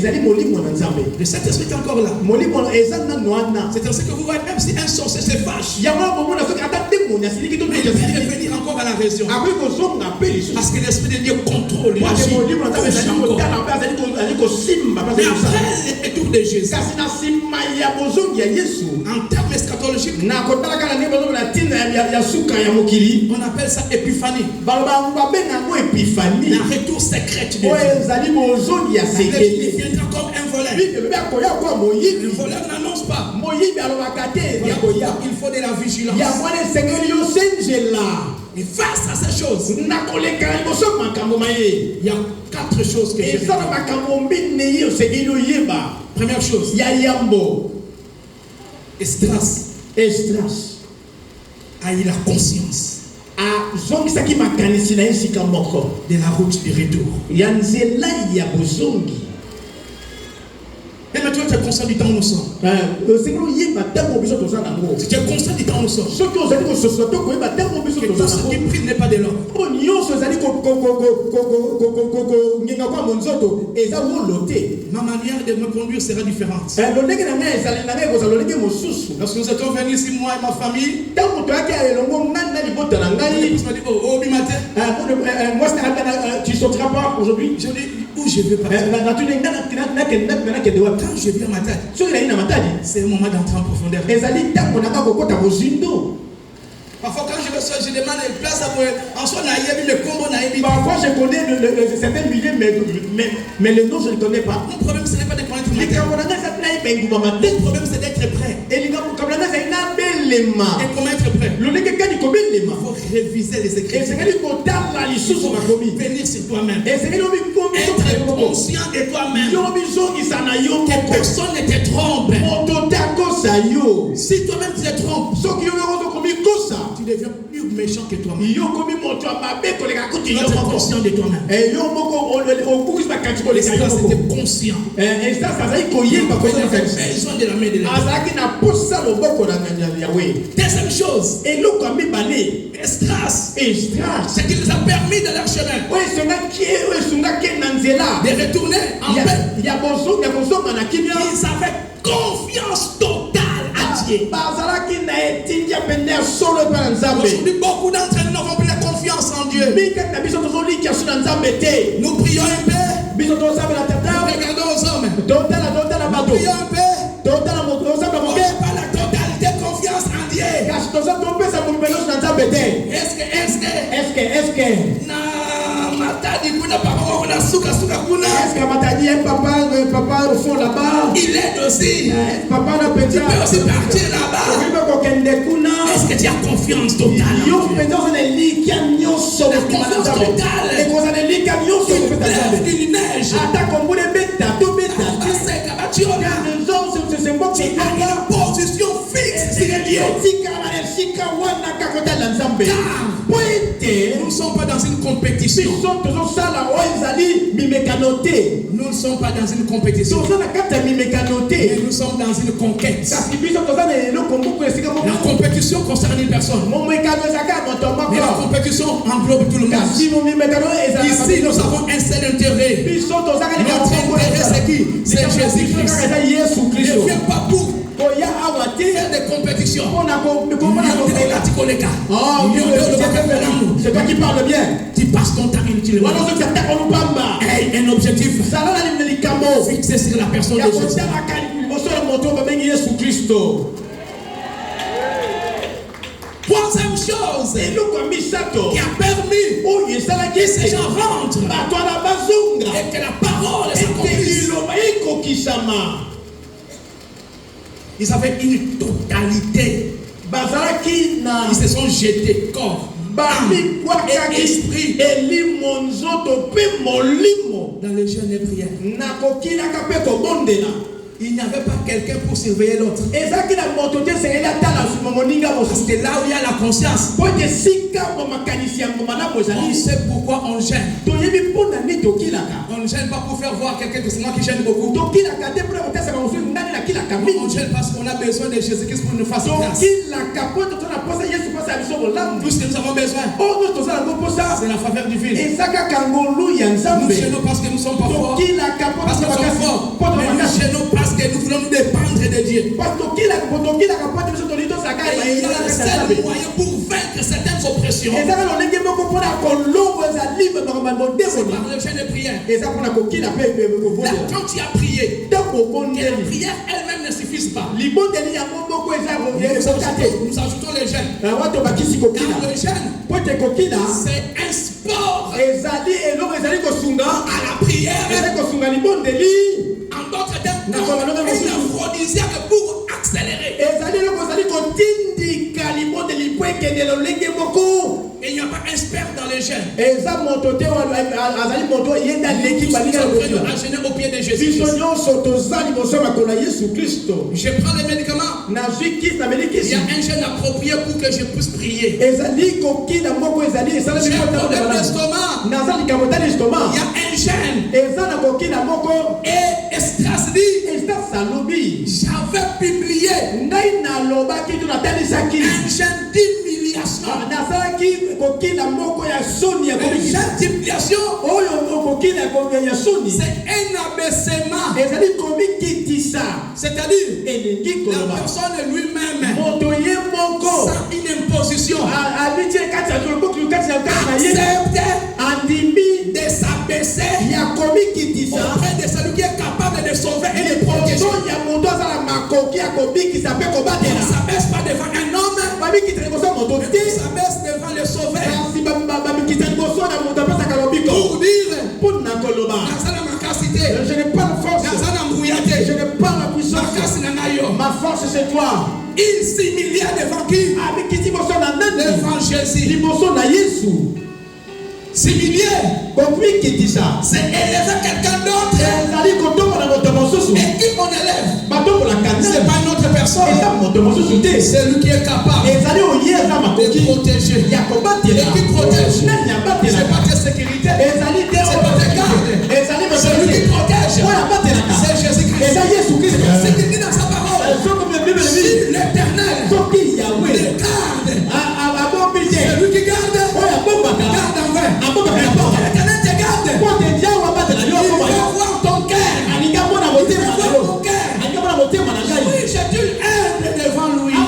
cet esprit est encore là. C'est ainsi que vous voyez, même si un sorcier se fâche, il va revenir encore à la raison. Parce que l'esprit de Dieu contrôle. Mais après le retour de Jésus, en termes eschatologiques, on appelle ça épiphanie. Un retour secret de Dieu. Il viendra comme un voleur. Le voleur n'annonce pas. Il faut de la vigilance. Et face à ces choses, il y a 4 choses que je vais dire. Première chose, Esdras a eu la conscience de la route du retour. Et maintenant, tu es conscient du temps où nous sommes. Tu es conscient du temps où nous sommes. Que tout ce qui prie n'est pas de l'homme. Ma manière de me conduire sera différente. Lorsque nous étions venus ici, moi et ma famille, l'épouse m'a dit, oh, matin, tu sortiras pas aujourd'hui. Je dis, où je vais partir? Quand je viens à ma tête, c'est un moment d'entrer en profondeur. Parfois quand je demande une place à moi, en soi parfois je connais certains milliers, mais le nom je ne connais pas. Mon problème ce n'est pas de connaître ma tête. Mon problème c'est d'être prêt. Et comment être prêt? Il faut réviser les écritures. Il faut venir sur toi-même. Être conscient de toi-même. Que personne ne te trompe. Si toi-même tu te trompes, tu deviens plus méchant que toi-même. Tu dois être conscient de toi-même. L'espace était conscient. Il avait besoin de la main de Dieu. Deuxième chose, Esdras, ce qui nous a permis de leur chemin, de retourner en paix. Ils avaient confiance totale à Dieu. Aujourd'hui, beaucoup d'entre nous n'avons plus la confiance en Dieu. Dieu. Nous prions un peu. Nous regardons aux hommes. Nous prions un peu. On n'a pas la totalité confiance en Dieu. Est-ce que Matadi kuna papa kuna suka kuna. Est-ce que Matadi est papa au fond là-bas? Il aide aussi. Papa n'a pas tu peux aussi partir là-bas. Est-ce que tu as confiance totale? La confiance totale. Il pleuve, il neige. Tu as une position fixe sur Dieu. Nous ne sommes pas dans une compétition. Nous ne sommes pas dans une compétition. Mais nous sommes dans une conquête. La compétition concerne une personne. Mais la compétition englobe tout le monde. Ici, nous avons un seul intérêt. Notre intérêt, c'est qui? C'est Jésus-Christ. Ne viens pas pour faire des compétitions. C'est toi qui parles bien. Tu passes ton temps inutilement. Un objectif fixé sur la personne de Jésus. Troisième chose qui a permis que ces gens rentrent et que la parole s'accomplisse. Ils avaient une totalité. Ils se sont jetés corps, âme et esprit dans le jeûne et prière. Il n'y avait pas quelqu'un pour surveiller l'autre. Parce que là où il y a la conscience, on sait pourquoi on gêne. On ne gêne pas pour faire voir quelqu'un que c'est moi qui gêne beaucoup. On gêne parce qu'on a besoin de Jésus-Christ pour nous faire grâce. Tout ce que nous avons besoin, c'est la faveur divine. Nous gênons parce que nous sommes pas forts. Parce que nous sommes forts. Mais nous gênons parce que nous voulons nous dépendre de Dieu. Il y a un seul moyen pour vaincre certaines oppressions. C'est par le jeûne de prière. Là, quand tu as prié, la prière elle-même ne suffit pas. Nous ajoutons le jeûne. Car le jeûne, c'est un sport à la prière. En d'autres termes, un aphrodisiaque pour accélérer. Et il n'y a pas un sport dans le jeûne. Nous sommes à gêner au pied de Jésus. Je prends les médicaments. Il y a un jeûne approprié pour que je puisse prier. J'ai un problème d'estomac. Il y a un jeûne. Et Strasbourg, j'avais publié un jeûne d'humiliation. Un jeûne d'humiliation, c'est un abaissement. C'est-à-dire, la personne lui-même, sans une imposition, accepte de s'abaisser auprès de celui qui est capable de sauver et de protéger. On ne s'abaisse pas devant un homme, on s'abaisse devant le sauveur. Pour dire, je n'ai pas la force, je n'ai pas la puissance, ma force c'est toi. Il s'humilia devant qui? Devant Jésus. S'humilier, c'est élever quelqu'un d'autre. Et qui on élève? C'est pas une autre personne. C'est lui qui est capable de protéger. Et qui protège, c'est pas tes sécurités, c'est pas tes gardes, c'est lui qui protège. C'est Jésus-Christ. C'est qui dit dans sa parole, si l'Éternel le garde, c'est lui qui garde, garde en vain. L'Éternel te garde. Il va voir ton cœur. Il va voir ton cœur. Oui, j'ai dû être devant lui. Il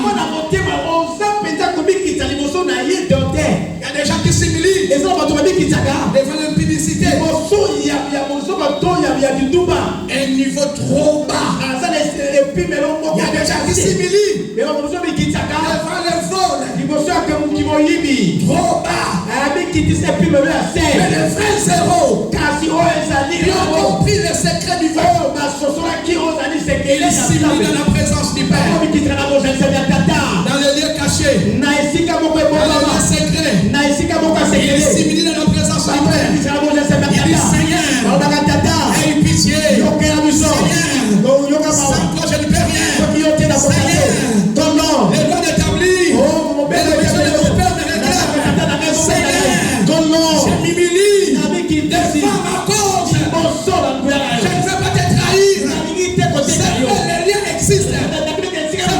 y a des gens qui s'humilient. devant l'impudicité, un niveau trop bas. Il y a déjà qui s'humilie devant le vol, trop bas. Mais le vrai zéro, qui ont compris le secret du vol, il est simili dans la présence du Père, dans les lieux cachés, dans les lieux secrets. Il est simili dans la présence du Père. Il dit Seigneur, aie pitié. Seigneur, sans toi je ne peux rien. Seigneur, ton nom, les lois d'établir, mais le besoin de mon Père me réclame. Seigneur, je m'humilie devant ma cause. Je ne veux pas te trahir. C'est vrai, les liens existent. C'est vrai,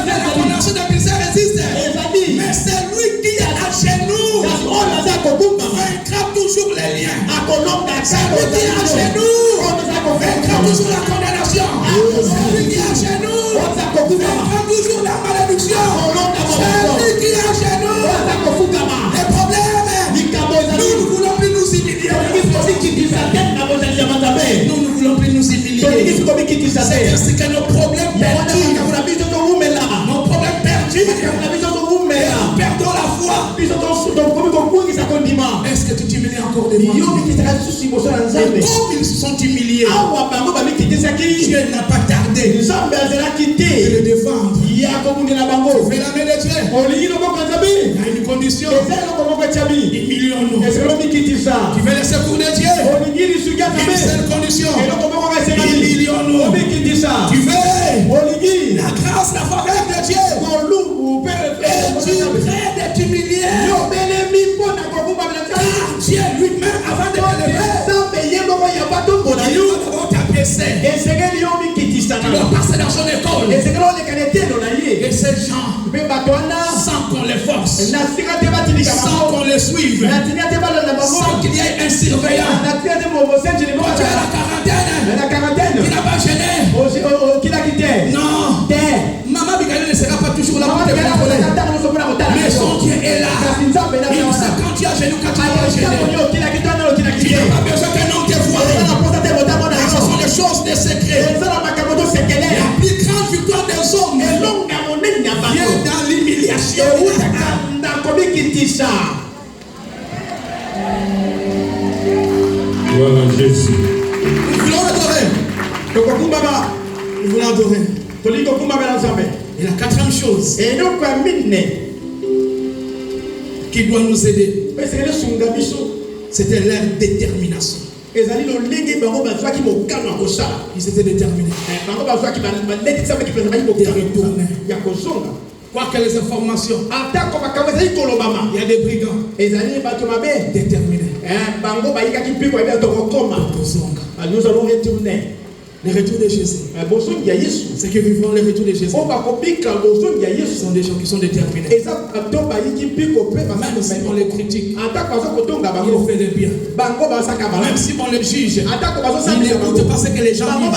la connexion de plusieurs existe. Mais c'est lui qui est à genoux. Vaincra toujours les liens. C'est lui qui est à genoux. Vaincra toujours la condamnation. C'est lui qui est à genoux. Vaincra toujours la malédiction. C'est lui qui est à genoux. Les problèmes, nous ne voulons plus nous humilier. Nous ne voulons plus nous humilier. C'est ainsi que nos problèmes perdus. Nos problèmes perdus. Nous perdons la foi. Est-ce que tu t'humilies encore devant Dieu? Comme ils se sont humiliés, Dieu n'a pas tardé de le défendre. Fais la main de Dieu. Il y a une condition. Humilions-nous. Tu veux le secours de Dieu? Une seule condition. Humilions-nous. Tu veux la grâce, la faveur de Dieu? Es-tu prêt de t'humilier? Dieu lui-même, avant de te lever, il va d'abord t'abaisser. Tu dois passer dans son école. Et ces gens, sans qu'on les force, sans qu'on les suive, sans qu'il y ait un surveillant, toi tu es à la quarantaine, qui n'a pas gêné. Non, maman Bigale ne sera pas toujours là pour te contrôler. Mais son Dieu est là. Il sait quand tu as genoux, quand tu n'as pas gêné. Tu n'as pas besoin qu'un homme te voie. Ce sont les choses des secrets. La plus grande victoire des hommes vient dans l'humiliation. Voilà Jésus. Nous voulons adorer. Nous voulons adorer. Et la quatrième chose qui doit nous aider, c'était leur détermination. Ils étaient déterminés. Quoique les informations, il y a des brigands déterminés. Nous allons retourner. Le retour de Jésus. C'est que vivons le retour de Jésus. Ce sont des gens qui sont déterminés. Même si on les critique, il fait le bien. Même si on les juge, il n'écoute pas ce que les gens disent.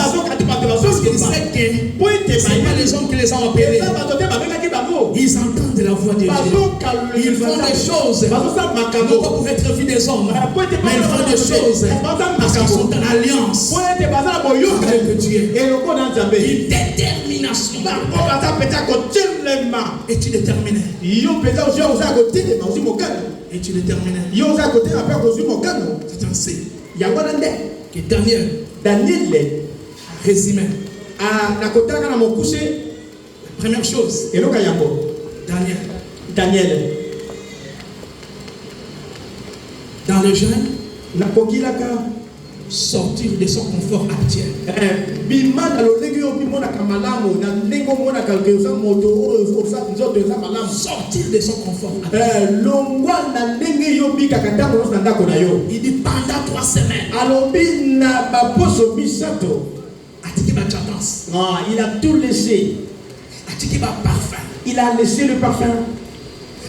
Parce qu'il sait que ce n'est pas les hommes qui les ont appelés. Ils entendent la voix de Dieu. Ils font des choses, non pas pour être vus des hommes, mais ils font des choses parce qu'ils sont en alliance avec Dieu. Une détermination. Es-tu déterminé? Es-tu déterminé? C'est un signe que Daniel a résumé. La première chose, Daniel, dans le jeûne, sortir de son confort actuel. Sortir de son confort actuel. Il dit pendant 3 semaines. Il a tout laissé. Il a laissé le parfum.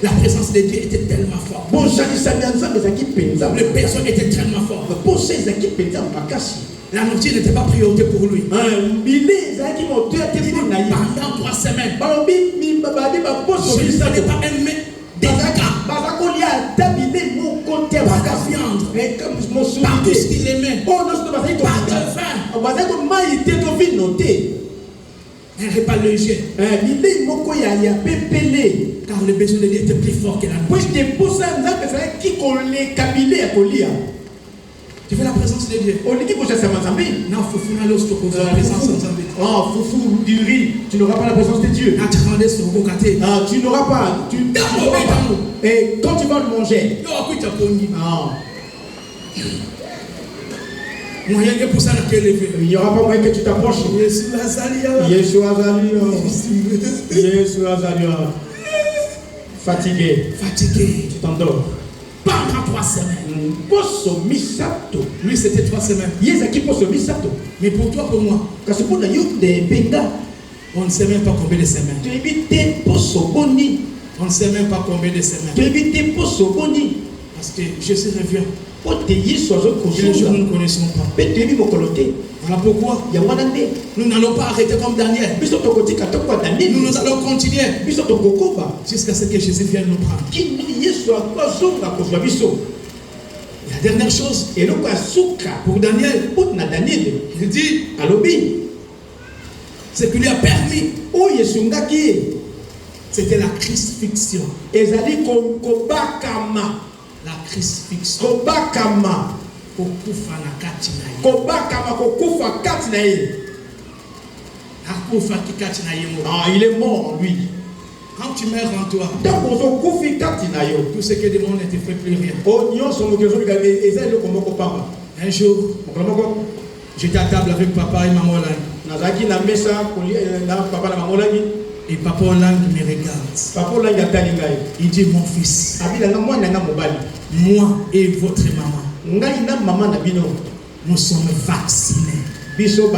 La présence de Dieu était tellement forte. Le personne était tellement fort. La nourriture n'était pas priorité pour lui. Pendant 3 semaines, ce n'est pas un délicat. par la viande, par tout ce qu'il aimait, par le vin, un repas léger. Car le besoin de Dieu était plus fort que la nourriture. Tu veux la présence de Dieu? Non, foufou, la présence de Dieu. Oh, foufou du riz, tu n'auras pas la présence de Dieu. Tu n'auras pas. Et quand tu vas le manger, il n'y aura pas moyen que tu t'approches. Yeshua Azali. Fatigué. Tu t'endors. Pendant 3 semaines. Lui, c'était 3 semaines. Mais pour toi, pour moi, on ne sait même pas combien de semaines. On ne sait même pas combien de semaines. Parce que Jésus revient. Et les jours, nous ne connaissons pas. Voilà pourquoi nous n'allons pas arrêter comme Daniel. Nous allons continuer jusqu'à ce que Jésus vienne nous prendre. La dernière chose, pour Daniel, il dit ce qui lui a permis, c'était la crucifixion. La crucifixion. Il est mort en lui. Quand tu meurs en toi, tout ce que le monde ne te fait plus rien. Un jour, j'étais à table avec papa et maman Lang. Et papa Lang me regarde. Il dit mon fils, moi et votre maman, nous sommes vaccinés. Les choses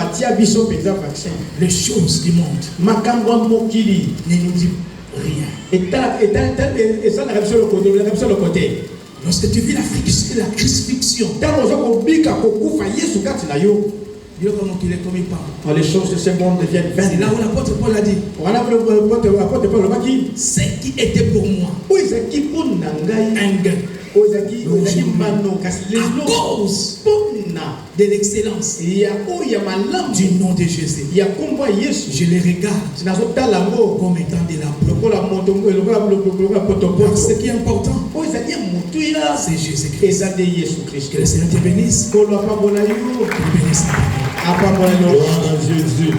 du monde ne nous disent rien. Lorsque tu vis la crucifixion, les choses de ce monde deviennent vaines. C'est là où l'apôtre Paul a dit ce qui était pour moi un gain. À cause de l'excellence du nom de Jésus, je les regarde comme étant de la peau. Ce qui est important, c'est Jésus-Christ. Que le Seigneur te bénisse. Que te bénisse. Jésus.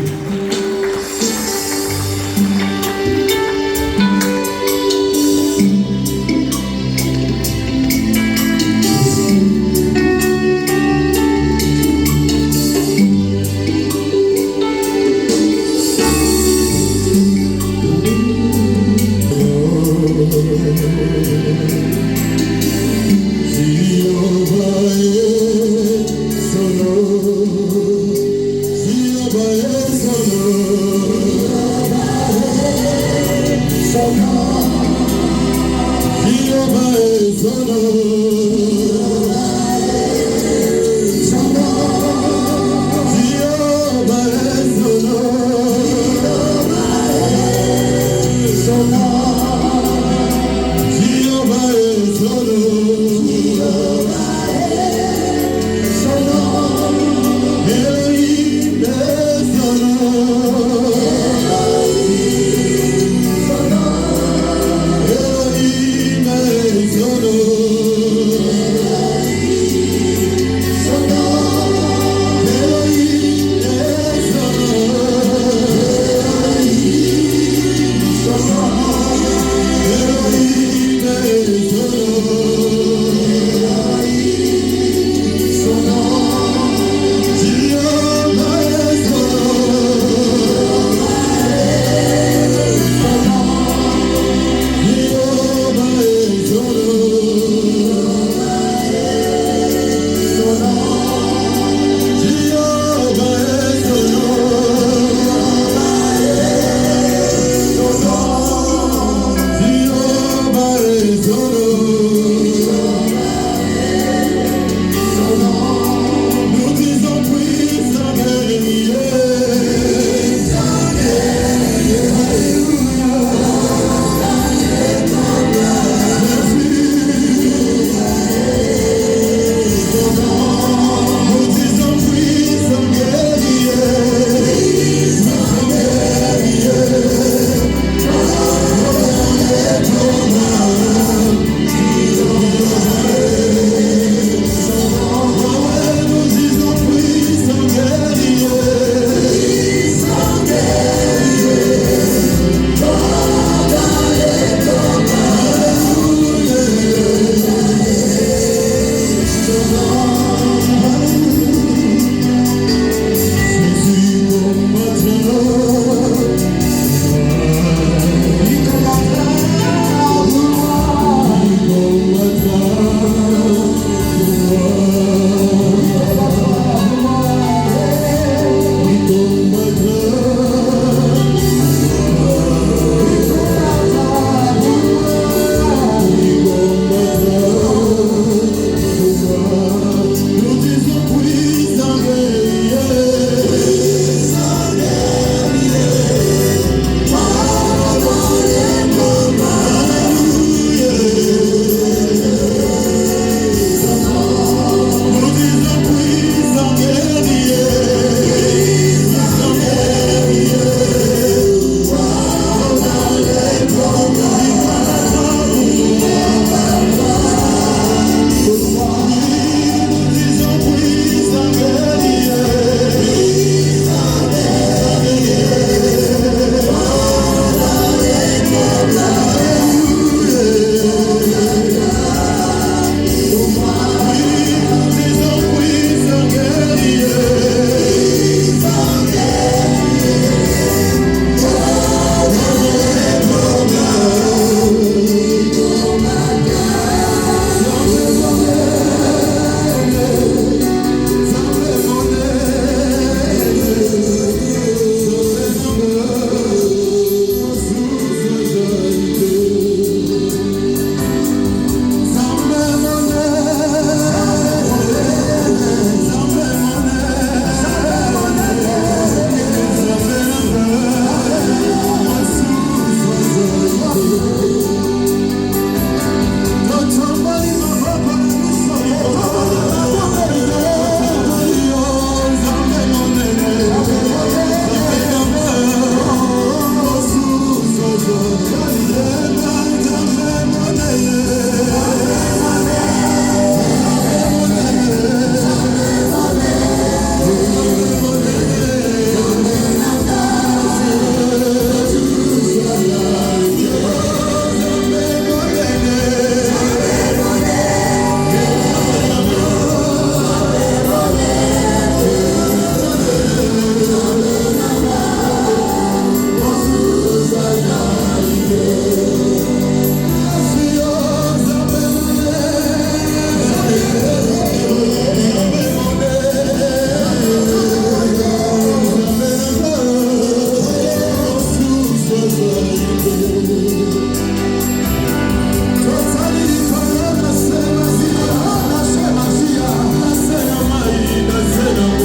se na